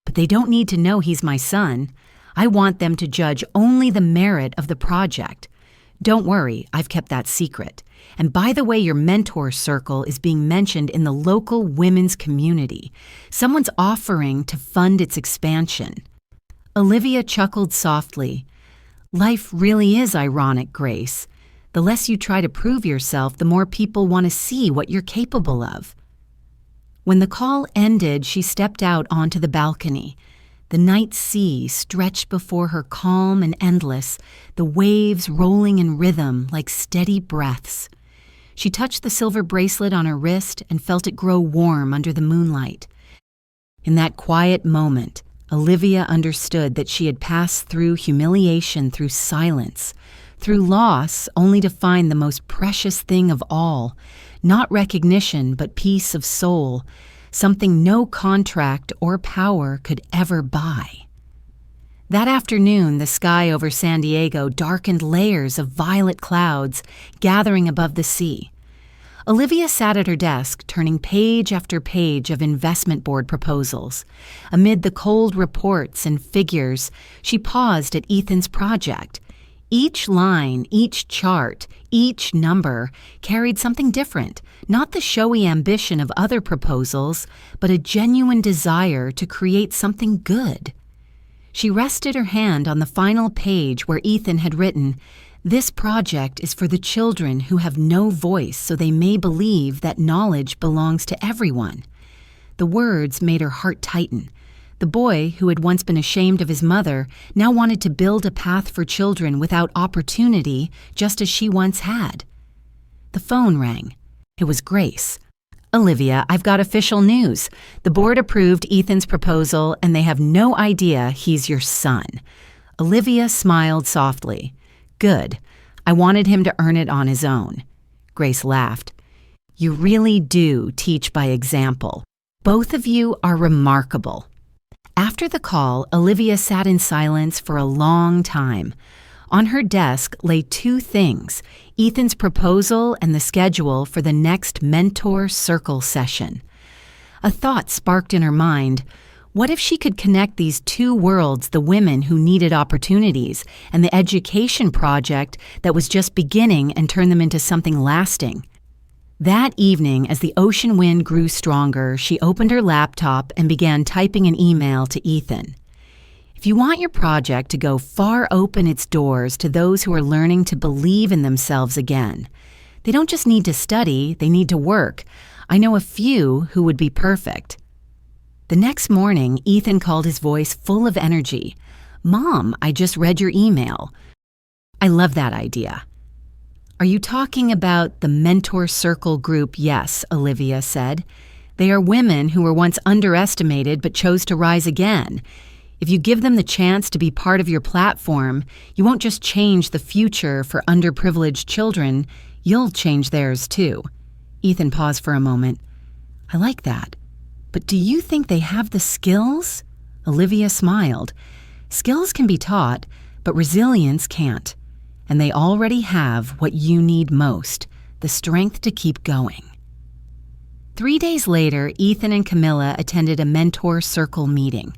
But they don't need to know he's my son. I want them to judge only the merit of the project. Don't worry, I've kept that secret. And by the way, your Mentor Circle is being mentioned in the local women's community. Someone's offering to fund its expansion." Olivia chuckled softly. "Life really is ironic, Grace. The less you try to prove yourself, the more people want to see what you're capable of." When the call ended, she stepped out onto the balcony. The night sea stretched before her, calm and endless, the waves rolling in rhythm like steady breaths. She touched the silver bracelet on her wrist and felt it grow warm under the moonlight. In that quiet moment, Olivia understood that she had passed through humiliation, through silence, through loss, only to find the most precious thing of all, not recognition, but peace of soul, something no contract or power could ever buy. That afternoon, the sky over San Diego darkened layers of violet clouds gathering above the sea. Olivia sat at her desk, turning page after page of investment board proposals. Amid the cold reports and figures, she paused at Ethan's project. Each line, each chart, each number carried something different, not the showy ambition of other proposals, but a genuine desire to create something good. She rested her hand on the final page where Ethan had written, "This project is for the children who have no voice, so they may believe that knowledge belongs to everyone." The words made her heart tighten. The boy, who had once been ashamed of his mother, now wanted to build a path for children without opportunity, just as she once had. The phone rang. It was Grace. "Olivia, I've got official news. The board approved Ethan's proposal, and they have no idea he's your son." Olivia smiled softly. "Good. I wanted him to earn it on his own." Grace laughed. "You really do teach by example. Both of you are remarkable." After the call, Olivia sat in silence for a long time. On her desk lay two things: Ethan's proposal and the schedule for the next mentor circle session. A thought sparked in her mind. What if she could connect these two worlds, the women who needed opportunities and the education project that was just beginning, and turn them into something lasting? That evening, as the ocean wind grew stronger, she opened her laptop and began typing an email to Ethan. If you want your project to go far, open its doors to those who are learning to believe in themselves again. They don't just need to study, they need to work. I know a few who would be perfect. The next morning, Ethan called, his voice full of energy. "Mom, I just read your email. I love that idea." "Are you talking about the Mentor Circle group?" "Yes," Olivia said. "They are women who were once underestimated but chose to rise again. If you give them the chance to be part of your platform, you won't just change the future for underprivileged children, you'll change theirs too." Ethan paused for a moment. "I like that. But do you think they have the skills?" Olivia smiled. "Skills can be taught, but resilience can't. And they already have what you need most, the strength to keep going." 3 days later, Ethan and Camilla attended a mentor circle meeting.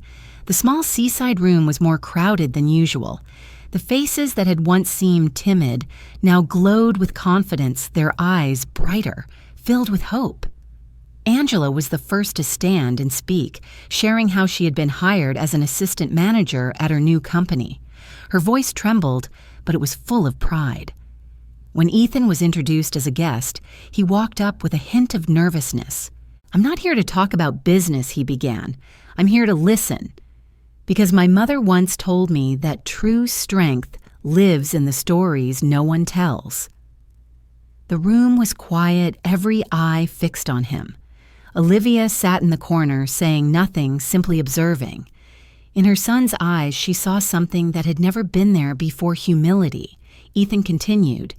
The small seaside room was more crowded than usual. The faces that had once seemed timid now glowed with confidence, their eyes brighter, filled with hope. Angela was the first to stand and speak, sharing how she had been hired as an assistant manager at her new company. Her voice trembled, but it was full of pride. When Ethan was introduced as a guest, he walked up with a hint of nervousness. "I'm not here to talk about business," he began. "I'm here to listen. Because my mother once told me that true strength lives in the stories no one tells." The room was quiet, every eye fixed on him. Olivia sat in the corner, saying nothing, simply observing. In her son's eyes, she saw something that had never been there before: humility. Ethan continued,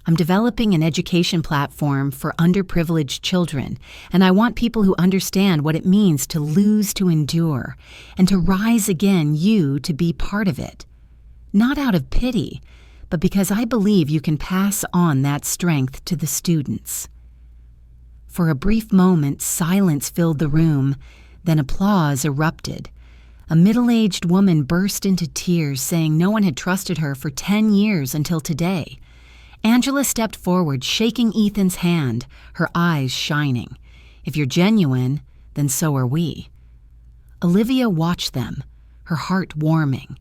"I'm developing an education platform for underprivileged children, and I want people who understand what it means to lose to endure, and to rise again, you to be part of it. Not out of pity, but because I believe you can pass on that strength to the students." For a brief moment, silence filled the room, then applause erupted. A middle-aged woman burst into tears, saying no one had trusted her for 10 years until today. Angela stepped forward, shaking Ethan's hand, her eyes shining. "If you're genuine, then so are we." Olivia watched them, her heart warming.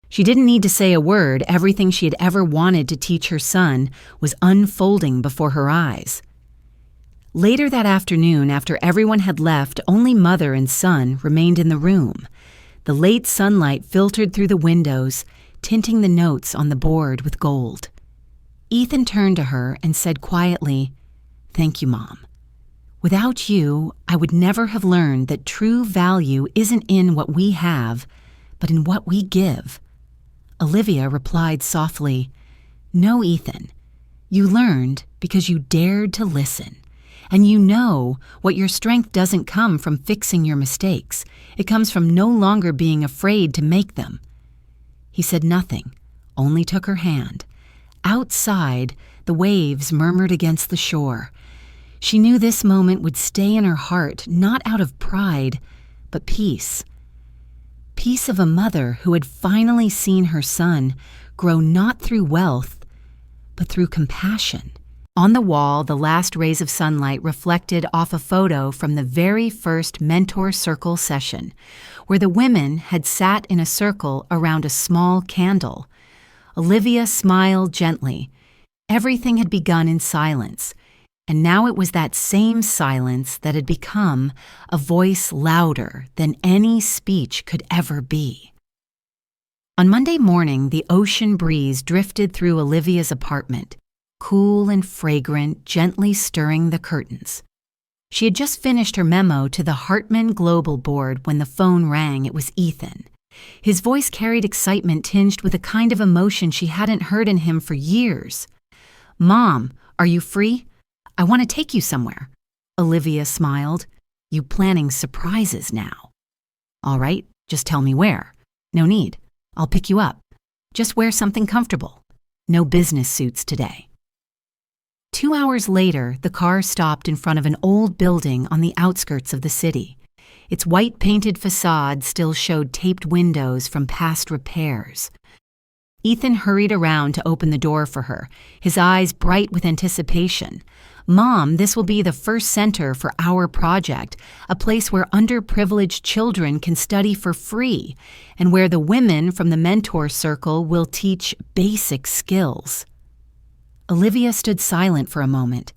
She didn't need to say a word. Everything she had ever wanted to teach her son was unfolding before her eyes. Later that afternoon, after everyone had left, only mother and son remained in the room. The late sunlight filtered through the windows, tinting the notes on the board with gold. Ethan turned to her and said quietly, "Thank you, Mom. Without you, I would never have learned that true value isn't in what we have, but in what we give." Olivia replied softly, "No, Ethan. You learned because you dared to listen. And you know what your strength doesn't come from fixing your mistakes. It comes from no longer being afraid to make them." He said nothing, only took her hand. Outside, the waves murmured against the shore. She knew this moment would stay in her heart, not out of pride, but peace. Peace of a mother who had finally seen her son grow not through wealth, but through compassion. On the wall, the last rays of sunlight reflected off a photo from the very first Mentor Circle session, where the women had sat in a circle around a small candle. Olivia smiled gently. Everything had begun in silence. And now it was that same silence that had become a voice louder than any speech could ever be. On Monday morning, the ocean breeze drifted through Olivia's apartment, cool and fragrant, gently stirring the curtains. She had just finished her memo to the Hartman Global Board when the phone rang. It was Ethan. His voice carried excitement tinged with a kind of emotion she hadn't heard in him for years. "Mom, are you free? I want to take you somewhere." Olivia smiled. "You planning surprises now?" "All right, just tell me where." "No need. I'll pick you up. Just wear something comfortable. No business suits today." 2 hours later, the car stopped in front of an old building on the outskirts of the city. Its white-painted facade still showed taped windows from past repairs. Ethan hurried around to open the door for her, his eyes bright with anticipation. "Mom, this will be the first center for our project, a place where underprivileged children can study for free, and where the women from the mentor circle will teach basic skills." Olivia stood silent for a moment.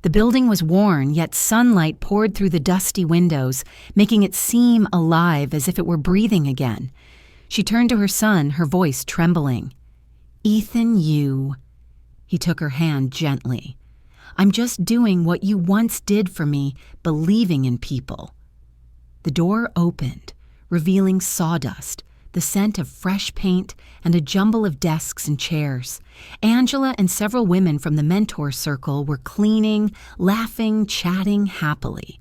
The building was worn, yet sunlight poured through the dusty windows, making it seem alive as if it were breathing again. She turned to her son, her voice trembling. "Ethan, you..." He took her hand gently. "I'm just doing what you once did for me, believing in people." The door opened, revealing sawdust, the scent of fresh paint, and a jumble of desks and chairs. Angela and several women from the mentor circle were cleaning, laughing, chatting happily.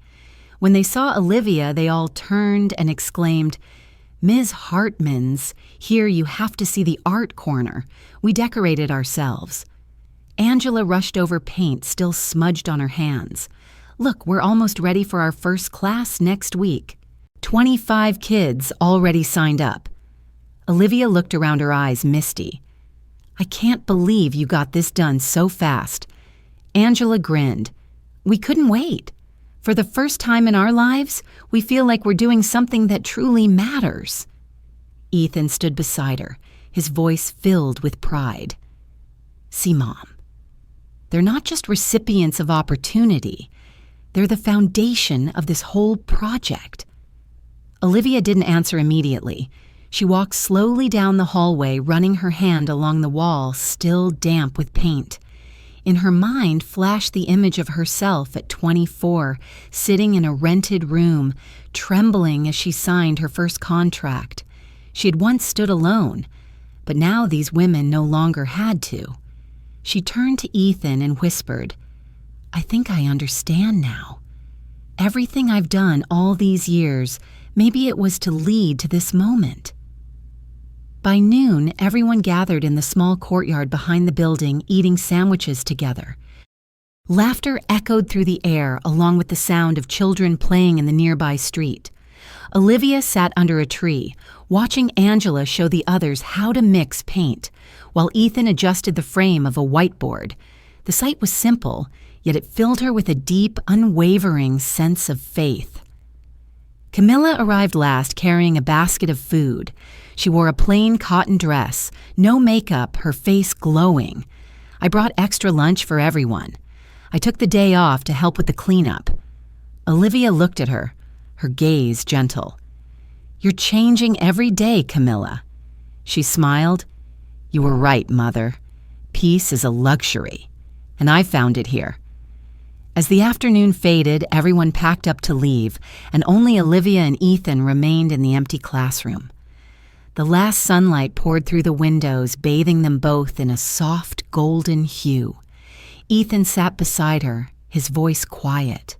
When they saw Olivia, they all turned and exclaimed, "Ms. Hartman's, here you have to see the art corner. We decorated ourselves." Angela rushed over paint still smudged on her hands. "Look, we're almost ready for our first class next week. 25 kids already signed up." Olivia looked around, her eyes misty. "I can't believe you got this done so fast." Angela grinned. "We couldn't wait. For the first time in our lives, we feel like we're doing something that truly matters." Ethan stood beside her, his voice filled with pride. "See, Mom, they're not just recipients of opportunity. They're the foundation of this whole project." Olivia didn't answer immediately. She walked slowly down the hallway, running her hand along the wall, still damp with paint. In her mind flashed the image of herself at 24, sitting in a rented room, trembling as she signed her first contract. She had once stood alone, but now these women no longer had to. She turned to Ethan and whispered, "I think I understand now. Everything I've done all these years, maybe it was to lead to this moment." By noon, everyone gathered in the small courtyard behind the building, eating sandwiches together. Laughter echoed through the air, along with the sound of children playing in the nearby street. Olivia sat under a tree, watching Angela show the others how to mix paint, while Ethan adjusted the frame of a whiteboard. The sight was simple, yet it filled her with a deep, unwavering sense of faith. Camilla arrived last, carrying a basket of food. She wore a plain cotton dress, no makeup, her face glowing. "I brought extra lunch for everyone. I took the day off to help with the cleanup." Olivia looked at her, her gaze gentle. "You're changing every day, Camilla." She smiled. "You were right, Mother. Peace is a luxury, and I found it here." As the afternoon faded, everyone packed up to leave, and only Olivia and Ethan remained in the empty classroom. The last sunlight poured through the windows, bathing them both in a soft, golden hue. Ethan sat beside her, his voice quiet.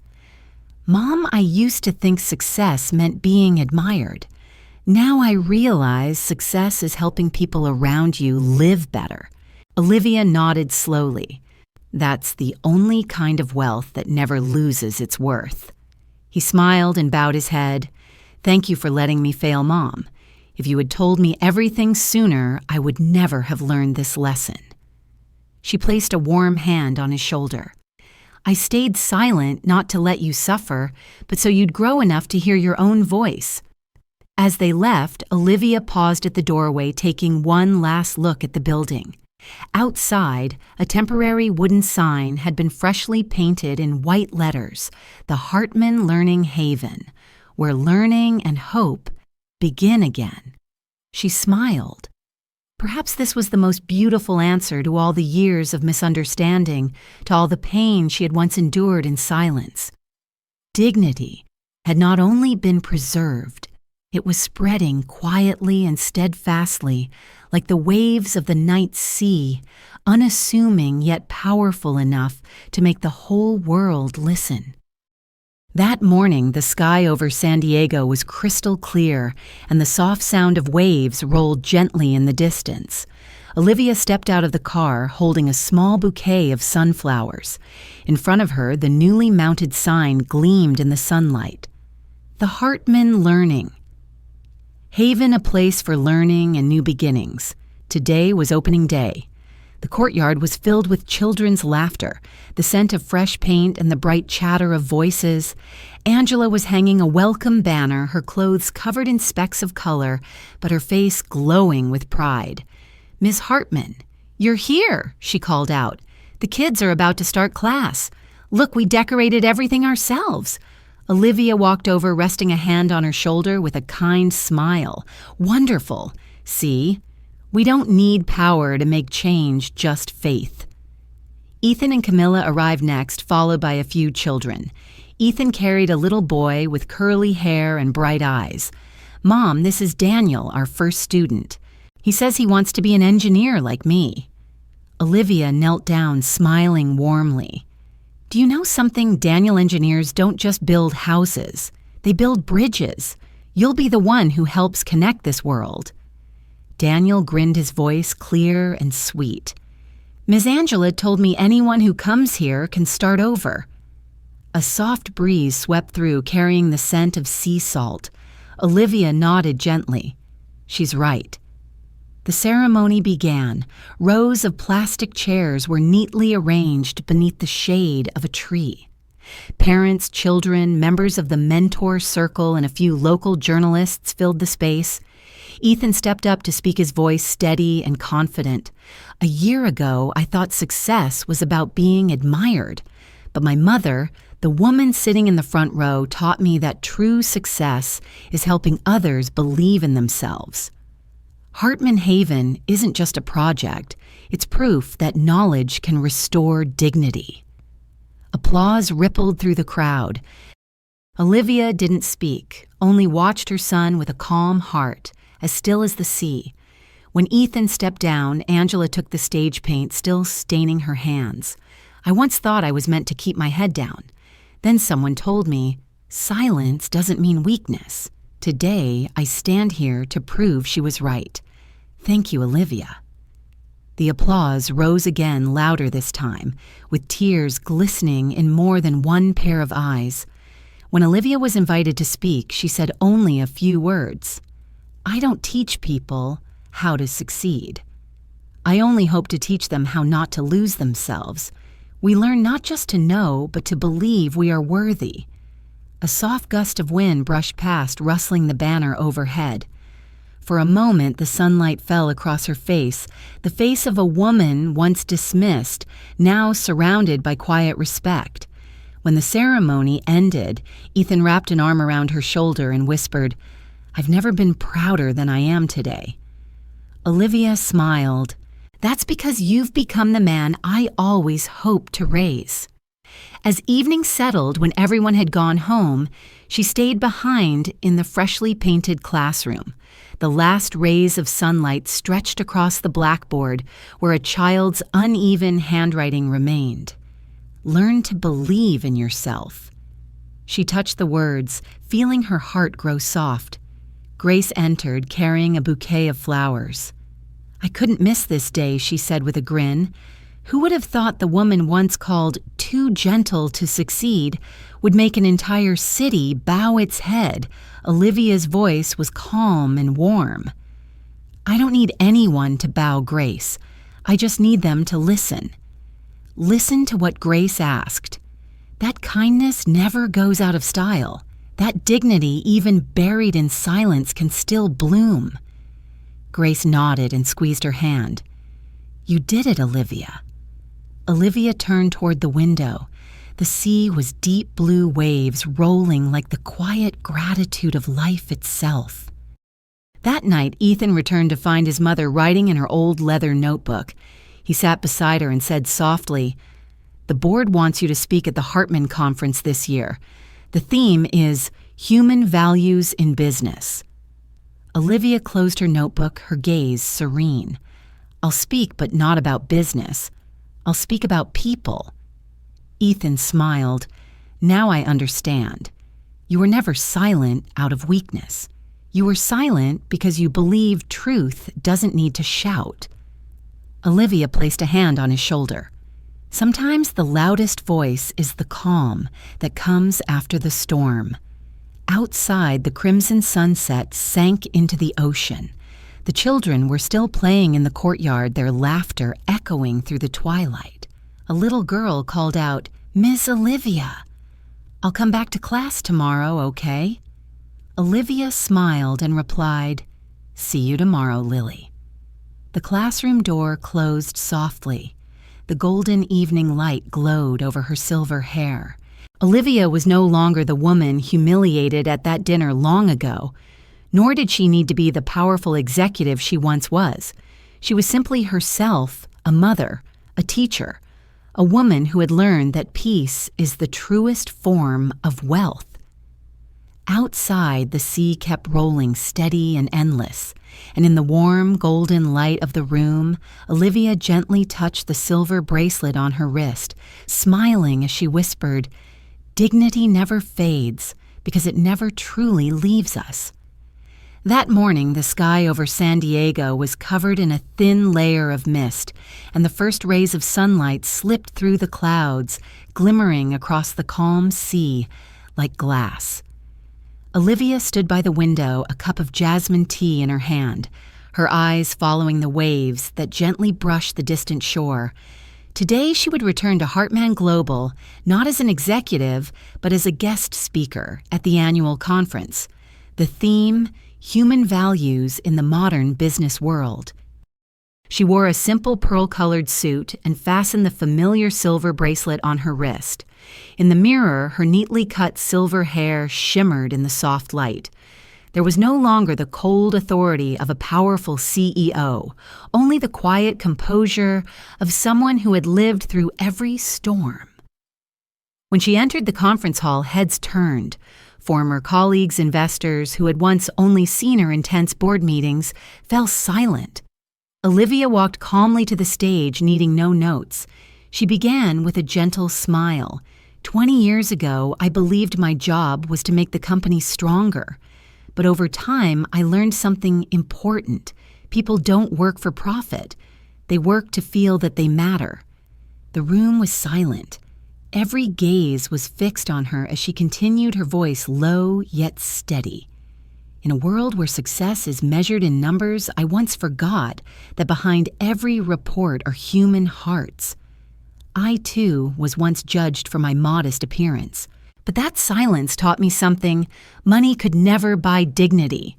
"Mom, I used to think success meant being admired. Now I realize success is helping people around you live better." Olivia nodded slowly. "That's the only kind of wealth that never loses its worth." He smiled and bowed his head. "Thank you for letting me fail, Mom. If you had told me everything sooner, I would never have learned this lesson." She placed a warm hand on his shoulder. "I stayed silent not to let you suffer, but so you'd grow enough to hear your own voice." As they left, Olivia paused at the doorway, taking one last look at the building. Outside, a temporary wooden sign had been freshly painted in white letters, the Hartman Learning Haven, where learning and hope begin again. She smiled. Perhaps this was the most beautiful answer to all the years of misunderstanding, to all the pain she had once endured in silence. Dignity had not only been preserved, it was spreading quietly and steadfastly, like the waves of the night sea, unassuming yet powerful enough to make the whole world listen. That morning, the sky over San Diego was crystal clear, and the soft sound of waves rolled gently in the distance. Olivia stepped out of the car, holding a small bouquet of sunflowers. In front of her, the newly mounted sign gleamed in the sunlight. The Hartman Learning Haven, a place for learning and new beginnings. Today was opening day. The courtyard was filled with children's laughter, the scent of fresh paint and the bright chatter of voices. Angela was hanging a welcome banner, her clothes covered in specks of color, but her face glowing with pride. "Miss Hartman, you're here," she called out. "The kids are about to start class. Look, we decorated everything ourselves." Olivia walked over, resting a hand on her shoulder with a kind smile. "Wonderful. See? We don't need power to make change, just faith." Ethan and Camilla arrived next, followed by a few children. Ethan carried a little boy with curly hair and bright eyes. "Mom, this is Daniel, our first student. He says he wants to be an engineer like me." Olivia knelt down, smiling warmly. "Do you know something? Daniel engineers don't just build houses. They build bridges. You'll be the one who helps connect this world." Daniel grinned, his voice clear and sweet. "Miss Angela told me anyone who comes here can start over." A soft breeze swept through, carrying the scent of sea salt. Olivia nodded gently. "She's right." The ceremony began. Rows of plastic chairs were neatly arranged beneath the shade of a tree. Parents, children, members of the mentor circle, and a few local journalists filled the space. Ethan stepped up to speak, his voice steady and confident. "A year ago, I thought success was about being admired. But my mother, the woman sitting in the front row, taught me that true success is helping others believe in themselves." Hartman Haven isn't just a project. It's proof that knowledge can restore dignity. Applause rippled through the crowd. Olivia didn't speak, only watched her son with a calm heart, as still as the sea. When Ethan stepped down, Angela took the stage paint, still staining her hands. "I once thought I was meant to keep my head down. Then someone told me, silence doesn't mean weakness. Today, I stand here to prove she was right. Thank you, Olivia." The applause rose again, louder this time, with tears glistening in more than one pair of eyes. When Olivia was invited to speak, she said only a few words. "I don't teach people how to succeed. I only hope to teach them how not to lose themselves. We learn not just to know, but to believe we are worthy." A soft gust of wind brushed past, rustling the banner overhead. For a moment, the sunlight fell across her face, the face of a woman once dismissed, now surrounded by quiet respect. When the ceremony ended, Ethan wrapped an arm around her shoulder and whispered, "I've never been prouder than I am today." Olivia smiled. "That's because you've become the man I always hoped to raise." As evening settled, when everyone had gone home, she stayed behind in the freshly painted classroom. The last rays of sunlight stretched across the blackboard where a child's uneven handwriting remained. "Learn to believe in yourself." She touched the words, feeling her heart grow soft. Grace entered, carrying a bouquet of flowers. "I couldn't miss this day," she said with a grin. Who would have thought the woman once called too gentle to succeed would make an entire city bow its head? Olivia's voice was calm and warm. "I don't need anyone to bow, Grace. I just need them to listen." Listen to what Grace asked. That kindness never goes out of style. That dignity, even buried in silence, can still bloom. Grace nodded and squeezed her hand. You did it, Olivia. Olivia turned toward the window. The sea was deep blue waves rolling like the quiet gratitude of life itself. That night, Ethan returned to find his mother writing in her old leather notebook. He sat beside her and said softly, "The board wants you to speak at the Hartman Conference this year. The theme is Human Values in Business." Olivia closed her notebook, her gaze serene. "I'll speak, but not about business. I'll speak about people." Ethan smiled. "Now I understand. You were never silent out of weakness. You were silent because you believe truth doesn't need to shout." Olivia placed a hand on his shoulder. "Sometimes the loudest voice is the calm that comes after the storm." Outside, the crimson sunset sank into the ocean. The children were still playing in the courtyard, their laughter echoing through the twilight. A little girl called out, "Miss Olivia." "I'll come back to class tomorrow, okay?" Olivia smiled and replied, "See you tomorrow, Lily." The classroom door closed softly. The golden evening light glowed over her silver hair. Olivia was no longer the woman humiliated at that dinner long ago, nor did she need to be the powerful executive she once was. She was simply herself, a mother, a teacher, a woman who had learned that peace is the truest form of wealth. Outside, the sea kept rolling steady and endless, and in the warm, golden light of the room, Olivia gently touched the silver bracelet on her wrist, smiling as she whispered, "Dignity never fades because it never truly leaves us." That morning, the sky over San Diego was covered in a thin layer of mist, and the first rays of sunlight slipped through the clouds, glimmering across the calm sea like glass. Olivia stood by the window, a cup of jasmine tea in her hand, her eyes following the waves that gently brushed the distant shore. Today she would return to Hartman Global, not as an executive, but as a guest speaker at the annual conference. The theme, Human Values in the Modern Business World. She wore a simple pearl-colored suit and fastened the familiar silver bracelet on her wrist. In the mirror, her neatly cut silver hair shimmered in the soft light. There was no longer the cold authority of a powerful CEO, only the quiet composure of someone who had lived through every storm. When she entered the conference hall, heads turned. Former colleagues, investors who had once only seen her in tense board meetings, fell silent. Olivia walked calmly to the stage, needing no notes. She began with a gentle smile. 20 years ago, I believed my job was to make the company stronger. But over time, I learned something important. People don't work for profit. They work to feel that they matter. The room was silent. Every gaze was fixed on her as she continued, her voice low yet steady. In a world where success is measured in numbers, I once forgot that behind every report are human hearts. I, too, was once judged for my modest appearance. But that silence taught me something: money could never buy dignity.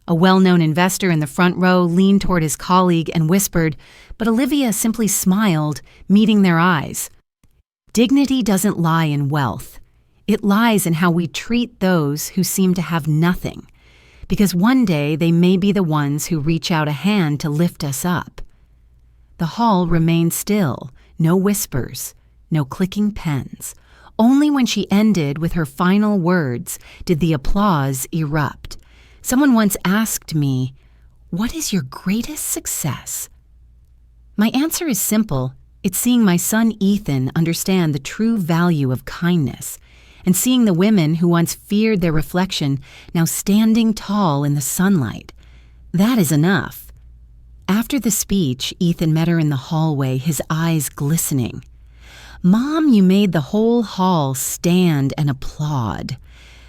A well-known investor in the front row leaned toward his colleague and whispered, but Olivia simply smiled, meeting their eyes. Dignity doesn't lie in wealth. It lies in how we treat those who seem to have nothing, because one day they may be the ones who reach out a hand to lift us up. The hall remained still, no whispers, no clicking pens. Only when she ended with her final words did the applause erupt. Someone once asked me, "What is your greatest success?" My answer is simple. It's seeing my son Ethan understand the true value of kindness, and seeing the women who once feared their reflection now standing tall in the sunlight. That is enough. After the speech, Ethan met her in the hallway, his eyes glistening. "Mom, you made the whole hall stand and applaud,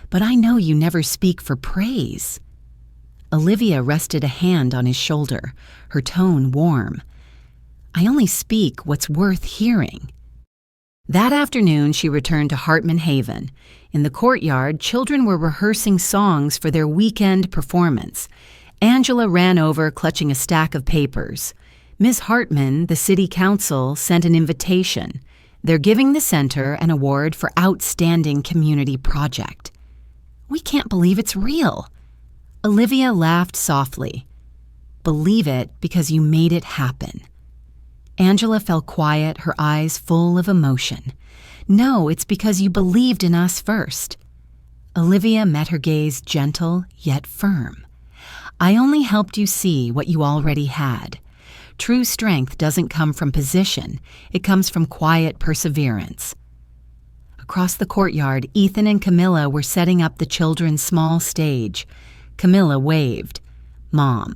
but I know you never speak for praise." Olivia rested a hand on his shoulder, her tone warm. "I only speak what's worth hearing." That afternoon, she returned to Hartman Haven. In the courtyard, children were rehearsing songs for their weekend performance. Angela ran over, clutching a stack of papers. Ms. Hartman, the city council, sent an invitation. They're giving the center an award for outstanding community project. We can't believe it's real. Olivia laughed softly. Believe it because you made it happen. Angela fell quiet, her eyes full of emotion. No, it's because you believed in us first. Olivia met her gaze gentle yet firm. I only helped you see what you already had. True strength doesn't come from position, it comes from quiet perseverance. Across the courtyard, Ethan and Camilla were setting up the children's small stage. Camilla waved. Mom,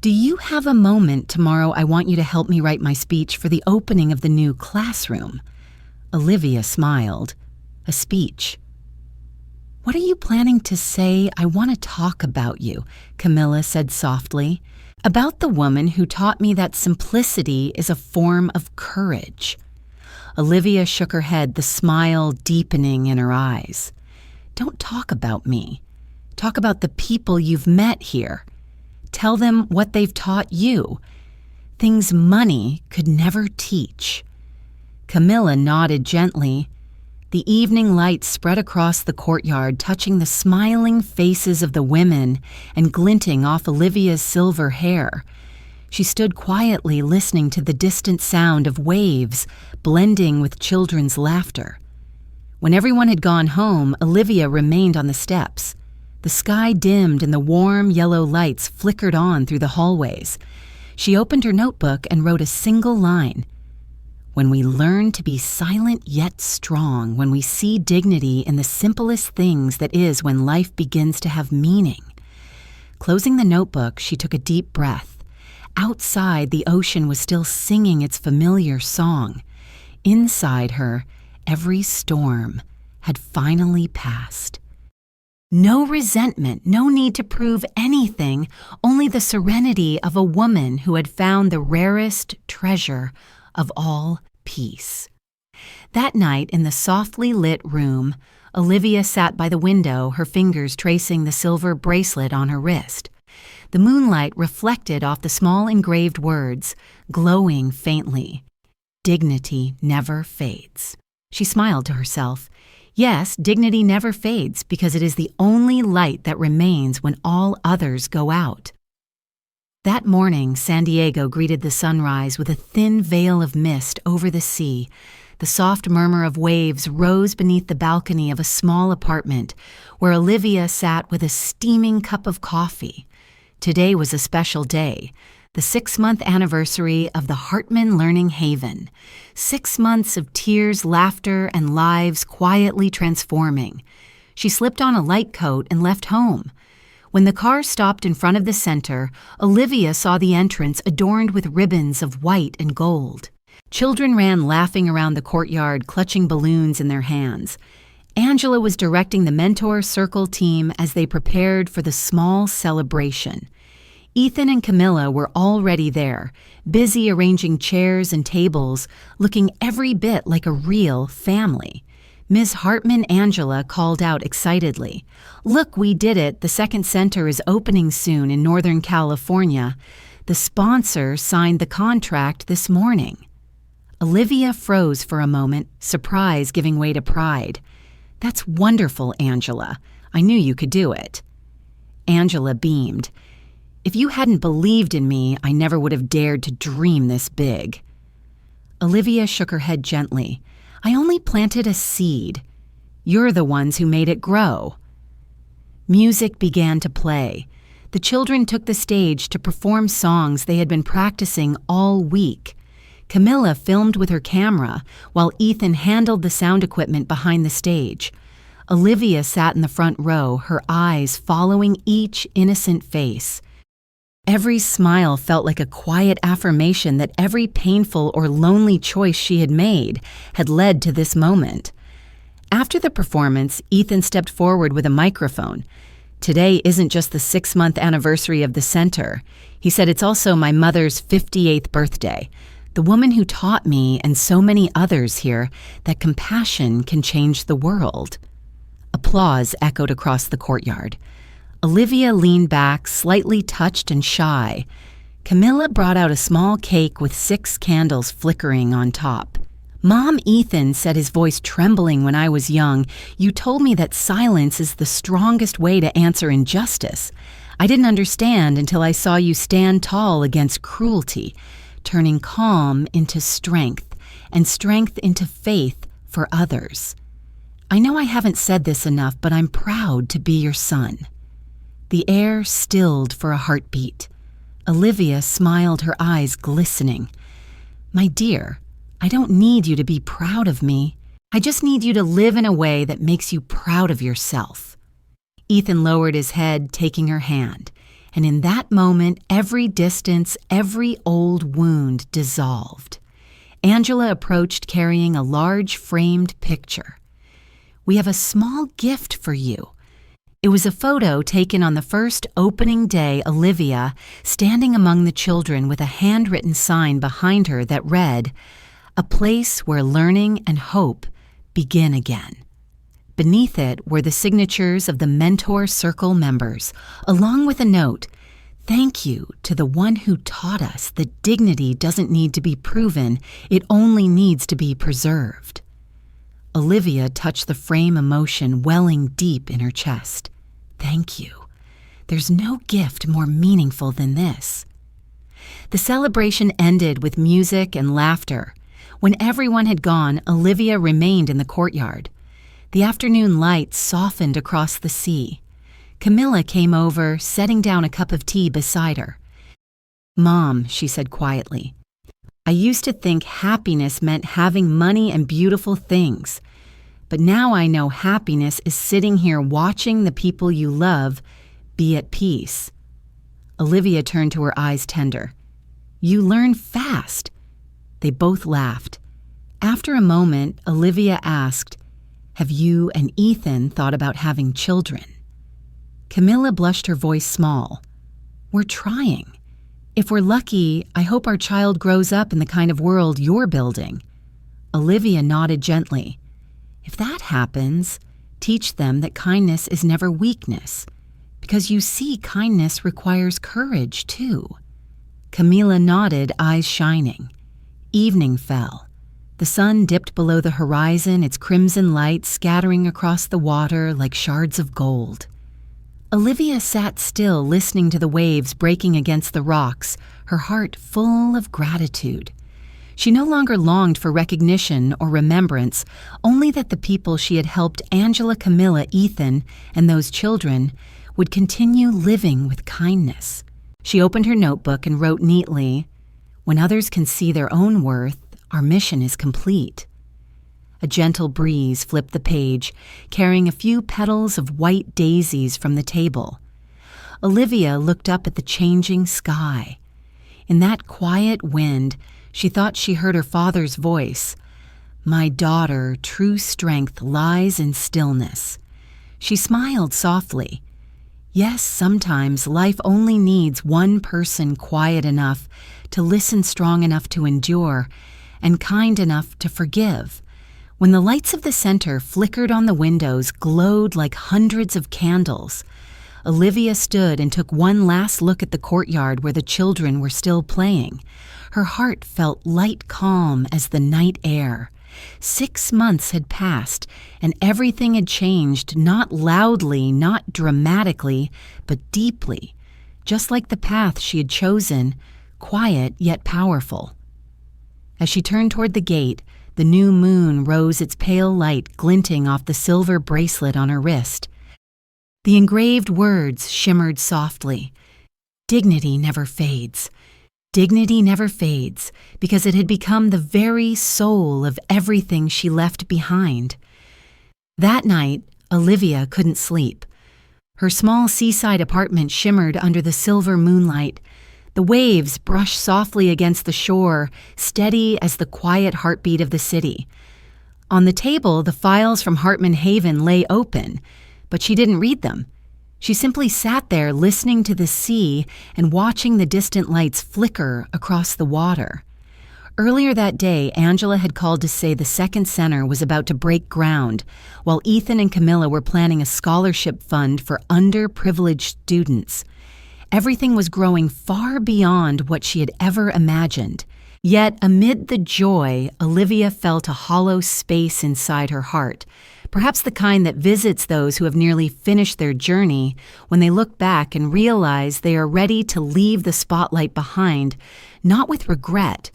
do you have a moment tomorrow? I want you to help me write my speech for the opening of the new classroom. Olivia smiled. A speech. What are you planning to say? I want to talk about you, Camilla said softly. About the woman who taught me that simplicity is a form of courage. Olivia shook her head, the smile deepening in her eyes. Don't talk about me. Talk about the people you've met here. Tell them what they've taught you. Things money could never teach. Camilla nodded gently. The evening light spread across the courtyard, touching the smiling faces of the women and glinting off Olivia's silver hair. She stood quietly listening to the distant sound of waves blending with children's laughter. When everyone had gone home, Olivia remained on the steps. The sky dimmed and the warm yellow lights flickered on through the hallways. She opened her notebook and wrote a single line. When we learn to be silent yet strong, when we see dignity in the simplest things, that is when life begins to have meaning. Closing the notebook, she took a deep breath. Outside, the ocean was still singing its familiar song. Inside her, every storm had finally passed. No resentment, no need to prove anything, only the serenity of a woman who had found the rarest treasure of all, peace. That night, in the softly lit room, Olivia sat by the window, her fingers tracing the silver bracelet on her wrist. The moonlight reflected off the small engraved words, glowing faintly. Dignity never fades. She smiled to herself. Yes, dignity never fades because it is the only light that remains when all others go out. That morning, San Diego greeted the sunrise with a thin veil of mist over the sea. The soft murmur of waves rose beneath the balcony of a small apartment where Olivia sat with a steaming cup of coffee. Today was a special day, the 6-month anniversary of the Hartman Learning Haven. 6 months of tears, laughter, and lives quietly transforming. She slipped on a light coat and left home. When the car stopped in front of the center, Olivia saw the entrance adorned with ribbons of white and gold. Children ran laughing around the courtyard, clutching balloons in their hands. Angela was directing the Mentor Circle team as they prepared for the small celebration. Ethan and Camilla were already there, busy arranging chairs and tables, looking every bit like a real family. Ms. Hartman Angela called out excitedly, "Look, we did it. The second center is opening soon in Northern California. The sponsor signed the contract this morning." Olivia froze for a moment, surprise giving way to pride. "That's wonderful, Angela. I knew you could do it." Angela beamed. "If you hadn't believed in me, I never would have dared to dream this big." Olivia shook her head gently. "I only planted a seed. You're the ones who made it grow." Music began to play. The children took the stage to perform songs they had been practicing all week. Camilla filmed with her camera, while Ethan handled the sound equipment behind the stage. Olivia sat in the front row, her eyes following each innocent face. Every smile felt like a quiet affirmation that every painful or lonely choice she had made had led to this moment. After the performance, Ethan stepped forward with a microphone. "Today isn't just the 6-month anniversary of the center," he said. "It's also my mother's 58th birthday. The woman who taught me and so many others here that compassion can change the world." Applause echoed across the courtyard. Olivia leaned back, slightly touched and shy. Camilla brought out a small cake with 6 candles flickering on top. "Mom, Ethan," said, his voice trembling, "when I was young, you told me that silence is the strongest way to answer injustice. I didn't understand until I saw you stand tall against cruelty, turning calm into strength and strength into faith for others. I know I haven't said this enough, but I'm proud to be your son." The air stilled for a heartbeat. Olivia smiled, her eyes glistening. "My dear, I don't need you to be proud of me. I just need you to live in a way that makes you proud of yourself." Ethan lowered his head, taking her hand, and in that moment, every distance, every old wound dissolved. Angela approached carrying a large framed picture. "We have a small gift for you." It was a photo taken on the first opening day, Olivia standing among the children with a handwritten sign behind her that read, "A place where learning and hope begin again." Beneath it were the signatures of the Mentor Circle members, along with a note, "Thank you to the one who taught us that dignity doesn't need to be proven, it only needs to be preserved." Olivia touched the frame, emotion welling deep in her chest. "Thank you. There's no gift more meaningful than this." The celebration ended with music and laughter. When everyone had gone, Olivia remained in the courtyard. The afternoon light softened across the sea. Camilla came over, setting down a cup of tea beside her. "Mom," she said quietly, "I used to think happiness meant having money and beautiful things. But now I know happiness is sitting here watching the people you love be at peace." Olivia turned to her eyes tender. "You learn fast." They both laughed. After a moment, Olivia asked, "Have you and Ethan thought about having children?" Camilla blushed, her voice small. "We're trying. If we're lucky, I hope our child grows up in the kind of world you're building." Olivia nodded gently. "If that happens, teach them that kindness is never weakness, because you see kindness requires courage too." Camilla nodded, eyes shining. Evening fell. The sun dipped below the horizon, its crimson light scattering across the water like shards of gold. Olivia sat still, listening to the waves breaking against the rocks, her heart full of gratitude. She no longer longed for recognition or remembrance, only that the people she had helped, Angela, Camilla, Ethan, and those children, would continue living with kindness. She opened her notebook and wrote neatly, "When others can see their own worth, our mission is complete." A gentle breeze flipped the page, carrying a few petals of white daisies from the table. Olivia looked up at the changing sky. In that quiet wind, she thought she heard her father's voice. "My daughter, true strength lies in stillness." She smiled softly. Yes, sometimes life only needs one person quiet enough to listen, strong enough to endure, and kind enough to forgive. When the lights of the center flickered on the windows, glowed like hundreds of candles, Olivia stood and took one last look at the courtyard where the children were still playing. Her heart felt light calm as the night air. 6 months had passed, and everything had changed, not loudly, not dramatically, but deeply, just like the path she had chosen, quiet yet powerful. As she turned toward the gate, the new moon rose, its pale light glinting off the silver bracelet on her wrist. The engraved words shimmered softly. "Dignity never fades. Dignity never fades," because it had become the very soul of everything she left behind. That night, Olivia couldn't sleep. Her small seaside apartment shimmered under the silver moonlight. The waves brushed softly against the shore, steady as the quiet heartbeat of the city. On the table, the files from Hartman Haven lay open, but she didn't read them. She simply sat there listening to the sea and watching the distant lights flicker across the water. Earlier that day, Angela had called to say the second center was about to break ground, while Ethan and Camilla were planning a scholarship fund for underprivileged students. Everything was growing far beyond what she had ever imagined. Yet, amid the joy, Olivia felt a hollow space inside her heart, perhaps the kind that visits those who have nearly finished their journey when they look back and realize they are ready to leave the spotlight behind, not with regret,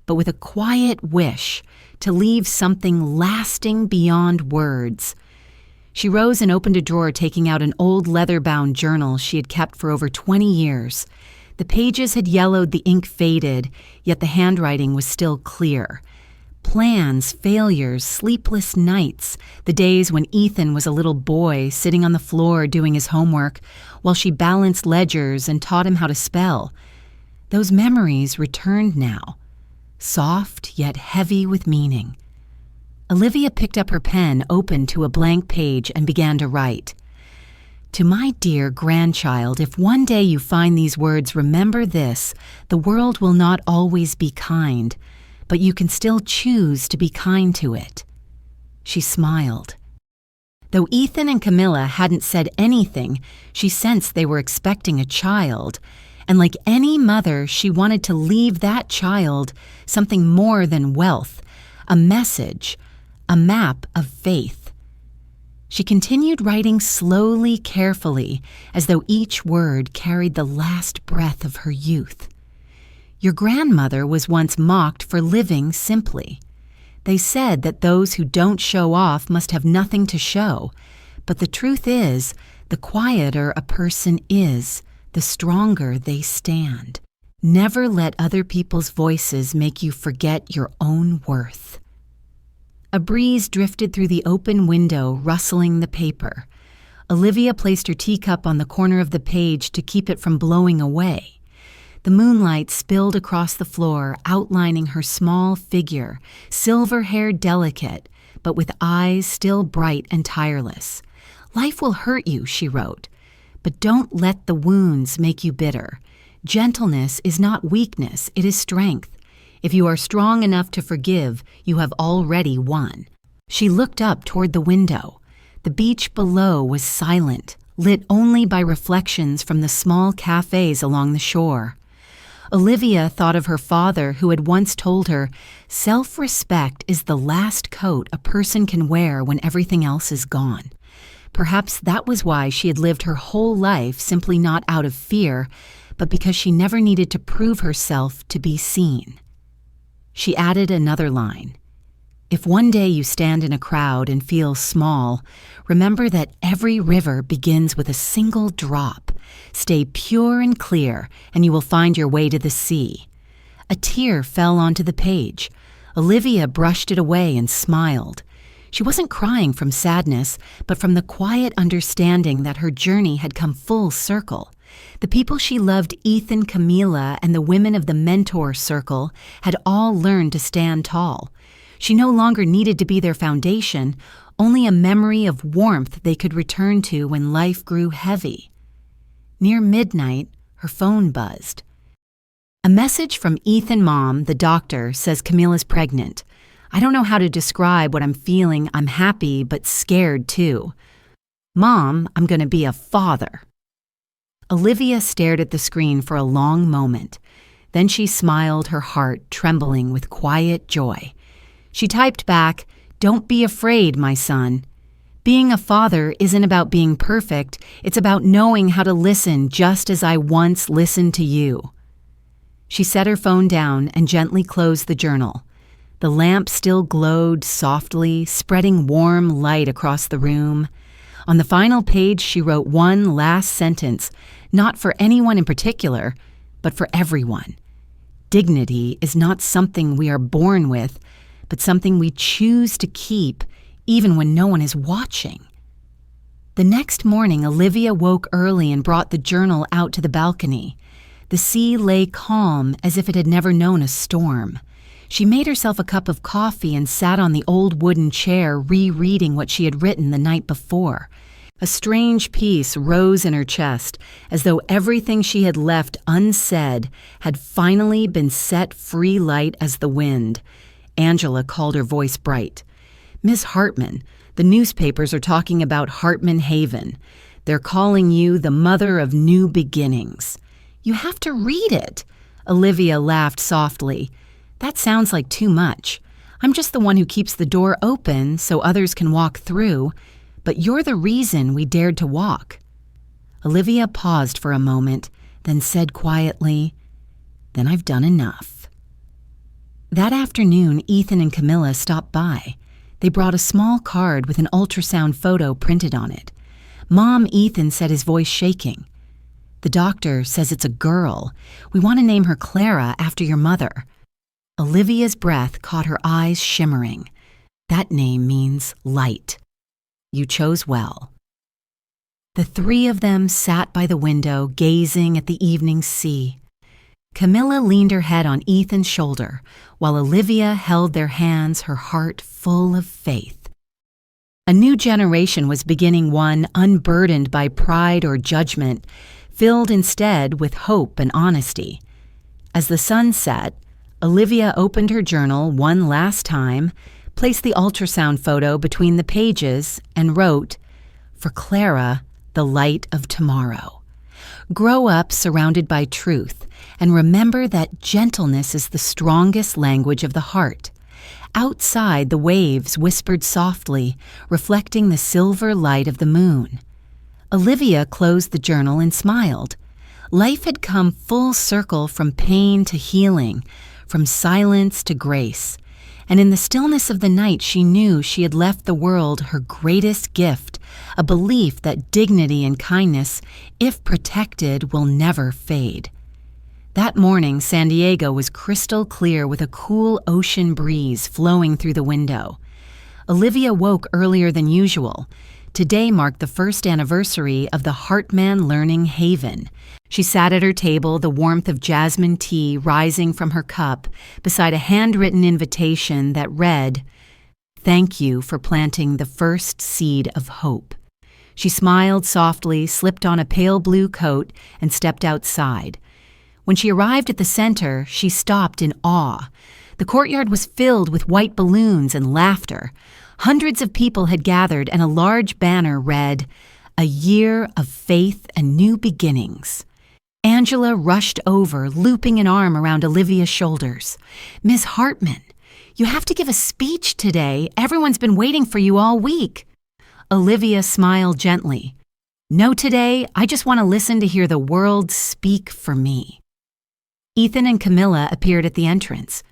but with a quiet wish to leave something lasting beyond words. She rose and opened a drawer, taking out an old leather-bound journal she had kept for over 20 years. The pages had yellowed, the ink faded, yet the handwriting was still clear. Plans, failures, sleepless nights, the days when Ethan was a little boy sitting on the floor doing his homework while she balanced ledgers and taught him how to spell. Those memories returned now, soft yet heavy with meaning. Olivia picked up her pen, opened to a blank page, and began to write. To my dear grandchild, if one day you find these words, remember this: the world will not always be kind, but you can still choose to be kind to it. She smiled. Though Ethan and Camilla hadn't said anything, she sensed they were expecting a child, and like any mother, she wanted to leave that child something more than wealth, a message, a map of faith. She continued writing slowly, carefully, as though each word carried the last breath of her youth. Your grandmother was once mocked for living simply. They said that those who don't show off must have nothing to show, but the truth is, the quieter a person is, the stronger they stand. Never let other people's voices make you forget your own worth. A breeze drifted through the open window, rustling the paper. Olivia placed her teacup on the corner of the page to keep it from blowing away. The moonlight spilled across the floor, outlining her small figure, silver-haired, delicate, but with eyes still bright and tireless. Life will hurt you, she wrote, but don't let the wounds make you bitter. Gentleness is not weakness, it is strength. If you are strong enough to forgive, you have already won. She looked up toward the window. The beach below was silent, lit only by reflections from the small cafes along the shore. Olivia thought of her father, who had once told her, "Self-respect is the last coat a person can wear when everything else is gone." Perhaps that was why she had lived her whole life simply not out of fear, but because she never needed to prove herself to be seen. She added another line. If one day you stand in a crowd and feel small, remember that every river begins with a single drop. Stay pure and clear, and you will find your way to the sea. A tear fell onto the page. Olivia brushed it away and smiled. She wasn't crying from sadness, but from the quiet understanding that her journey had come full circle. The people she loved, Ethan, Camilla, and the women of the mentor circle, had all learned to stand tall. She no longer needed to be their foundation, only a memory of warmth they could return to when life grew heavy. Near midnight, her phone buzzed. A message from Ethan, Mom, the doctor, says Camilla's pregnant. I don't know how to describe what I'm feeling. I'm happy, but scared too. Mom, I'm going to be a father. Olivia stared at the screen for a long moment. Then she smiled, her heart trembling with quiet joy. She typed back, "Don't be afraid, my son. Being a father isn't about being perfect. It's about knowing how to listen just as I once listened to you." She set her phone down and gently closed the journal. The lamp still glowed softly, spreading warm light across the room. On the final page, she wrote one last sentence, not for anyone in particular, but for everyone. Dignity is not something we are born with, but something we choose to keep even when no one is watching. The next morning, Olivia woke early and brought the journal out to the balcony. The sea lay calm as if it had never known a storm. She made herself a cup of coffee and sat on the old wooden chair rereading what she had written the night before. A strange peace rose in her chest, as though everything she had left unsaid had finally been set free, light as the wind. Angela called, her voice bright. "Miss Hartman, the newspapers are talking about Hartman Haven. They're calling you the mother of new beginnings. You have to read it." Olivia laughed softly. "That sounds like too much. I'm just the one who keeps the door open so others can walk through, but you're the reason we dared to walk." Olivia paused for a moment, then said quietly, "Then I've done enough." That afternoon, Ethan and Camilla stopped by. They brought a small card with an ultrasound photo printed on it. "Mom," Ethan said, his voice shaking. "The doctor says it's a girl. We want to name her Clara after your mother." Olivia's breath caught her eyes shimmering. "That name means light. You chose well." The three of them sat by the window, gazing at the evening sea. Camilla leaned her head on Ethan's shoulder, while Olivia held their hands, her heart full of faith. A new generation was beginning, one unburdened by pride or judgment, filled instead with hope and honesty. As the sun set, Olivia opened her journal one last time, placed the ultrasound photo between the pages, and wrote, "For Clara, the light of tomorrow. Grow up surrounded by truth, and remember that gentleness is the strongest language of the heart." Outside, the waves whispered softly, reflecting the silver light of the moon. Olivia closed the journal and smiled. Life had come full circle, from pain to healing, from silence to grace. And in the stillness of the night, she knew she had left the world her greatest gift, a belief that dignity and kindness, if protected, will never fade. That morning, San Diego was crystal clear with a cool ocean breeze flowing through the window. Olivia woke earlier than usual. Today marked the first anniversary of the Hartman Learning Haven. She sat at her table, the warmth of jasmine tea rising from her cup, beside a handwritten invitation that read, "Thank you for planting the first seed of hope." She smiled softly, slipped on a pale blue coat, and stepped outside. When she arrived at the center, she stopped in awe. The courtyard was filled with white balloons and laughter. Hundreds of people had gathered, and a large banner read, "A year of faith and new beginnings." Angela rushed over, looping an arm around Olivia's shoulders. "Miss Hartman, you have to give a speech today. Everyone's been waiting for you all week." Olivia smiled gently. "No, today, I just want to listen to hear the world speak for me." Ethan and Camilla appeared at the entrance.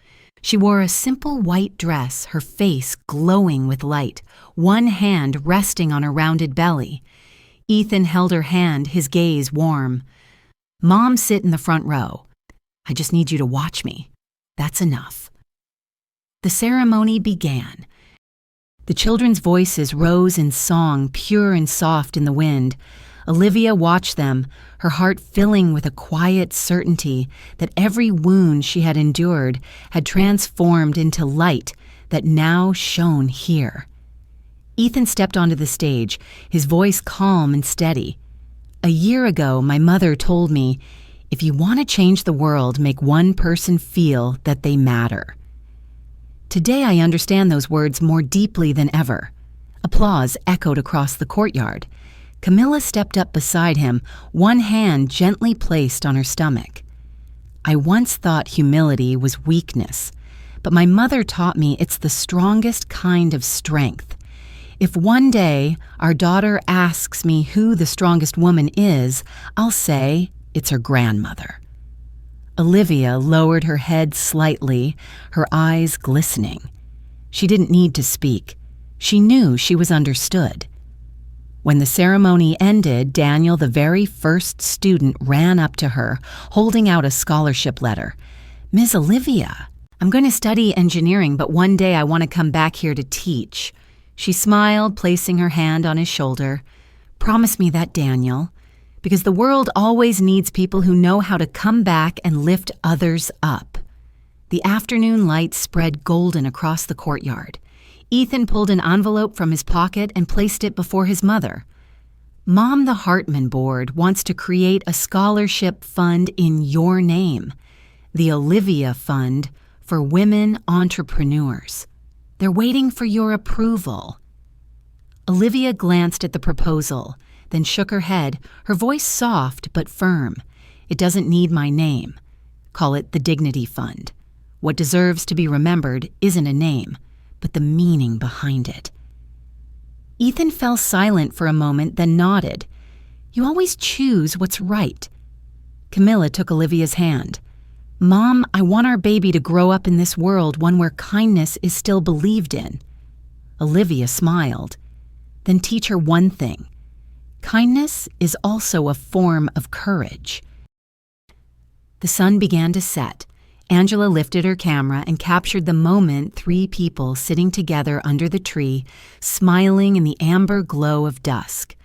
She wore a simple white dress, her face glowing with light, one hand resting on her rounded belly. Ethan held her hand, his gaze warm. "Mom, sit in the front row. I just need you to watch me. That's enough." The ceremony began. The children's voices rose in song, pure and soft in the wind. Olivia watched them, her heart filling with a quiet certainty that every wound she had endured had transformed into light that now shone here. Ethan stepped onto the stage, his voice calm and steady. "A year ago, my mother told me, if you want to change the world, make one person feel that they matter." Today I understand those words more deeply than ever. Applause echoed across the courtyard. Camilla stepped up beside him, one hand gently placed on her stomach. "I once thought humility was weakness, but my mother taught me it's the strongest kind of strength. If one day our daughter asks me who the strongest woman is, I'll say it's her grandmother." Olivia lowered her head slightly, her eyes glistening. She didn't need to speak. She knew she was understood. When the ceremony ended, Daniel, the very first student, ran up to her, holding out a scholarship letter. "Ms. Olivia, I'm going to study engineering, but one day I want to come back here to teach." She smiled, placing her hand on his shoulder. "Promise me that, Daniel, because the world always needs people who know how to come back and lift others up." The afternoon light spread golden across the courtyard. Ethan pulled an envelope from his pocket and placed it before his mother. "Mom, the Hartman Board wants to create a scholarship fund in your name, the Olivia Fund for Women Entrepreneurs. They're waiting for your approval." Olivia glanced at the proposal, then shook her head, her voice soft but firm. "It doesn't need my name. Call it the Dignity Fund. What deserves to be remembered isn't a name, but the meaning behind it." Ethan fell silent for a moment, then nodded. "You always choose what's right." Camilla took Olivia's hand. "Mom, I want our baby to grow up in this world, one where kindness is still believed in." Olivia smiled. "Then teach her one thing. Kindness is also a form of courage." The sun began to set. Angela lifted her camera and captured the moment 3 people sitting together under the tree, smiling in the amber glow of dusk.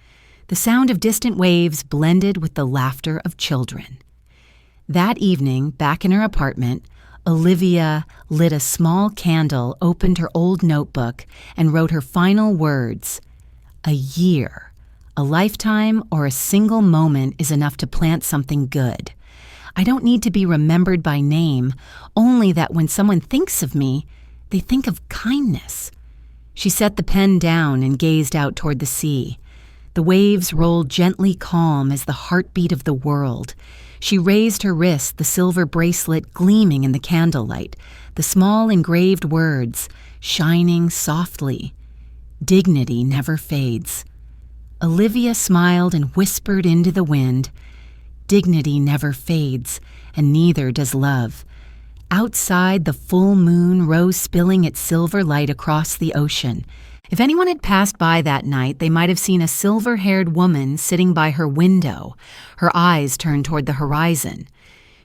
The sound of distant waves blended with the laughter of children. That evening, back in her apartment, Olivia lit a small candle, opened her old notebook, and wrote her final words. "A year, a lifetime, or a single moment is enough to plant something good. I don't need to be remembered by name, only that when someone thinks of me, they think of kindness." She set the pen down and gazed out toward the sea. The waves rolled gently calm as the heartbeat of the world. She raised her wrist, the silver bracelet gleaming in the candlelight, the small engraved words shining softly. "Dignity never fades." Olivia smiled and whispered into the wind, "Dignity never fades, and neither does love." Outside, the full moon rose, spilling its silver light across the ocean. If anyone had passed by that night, they might have seen a silver-haired woman sitting by her window, her eyes turned toward the horizon.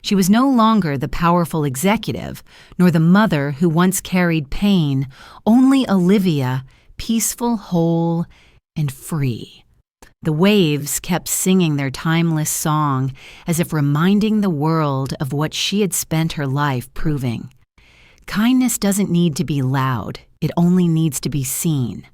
She was no longer the powerful executive, nor the mother who once carried pain, only Olivia, peaceful, whole, and free. The waves kept singing their timeless song, as if reminding the world of what she had spent her life proving. Kindness doesn't need to be loud, it only needs to be seen.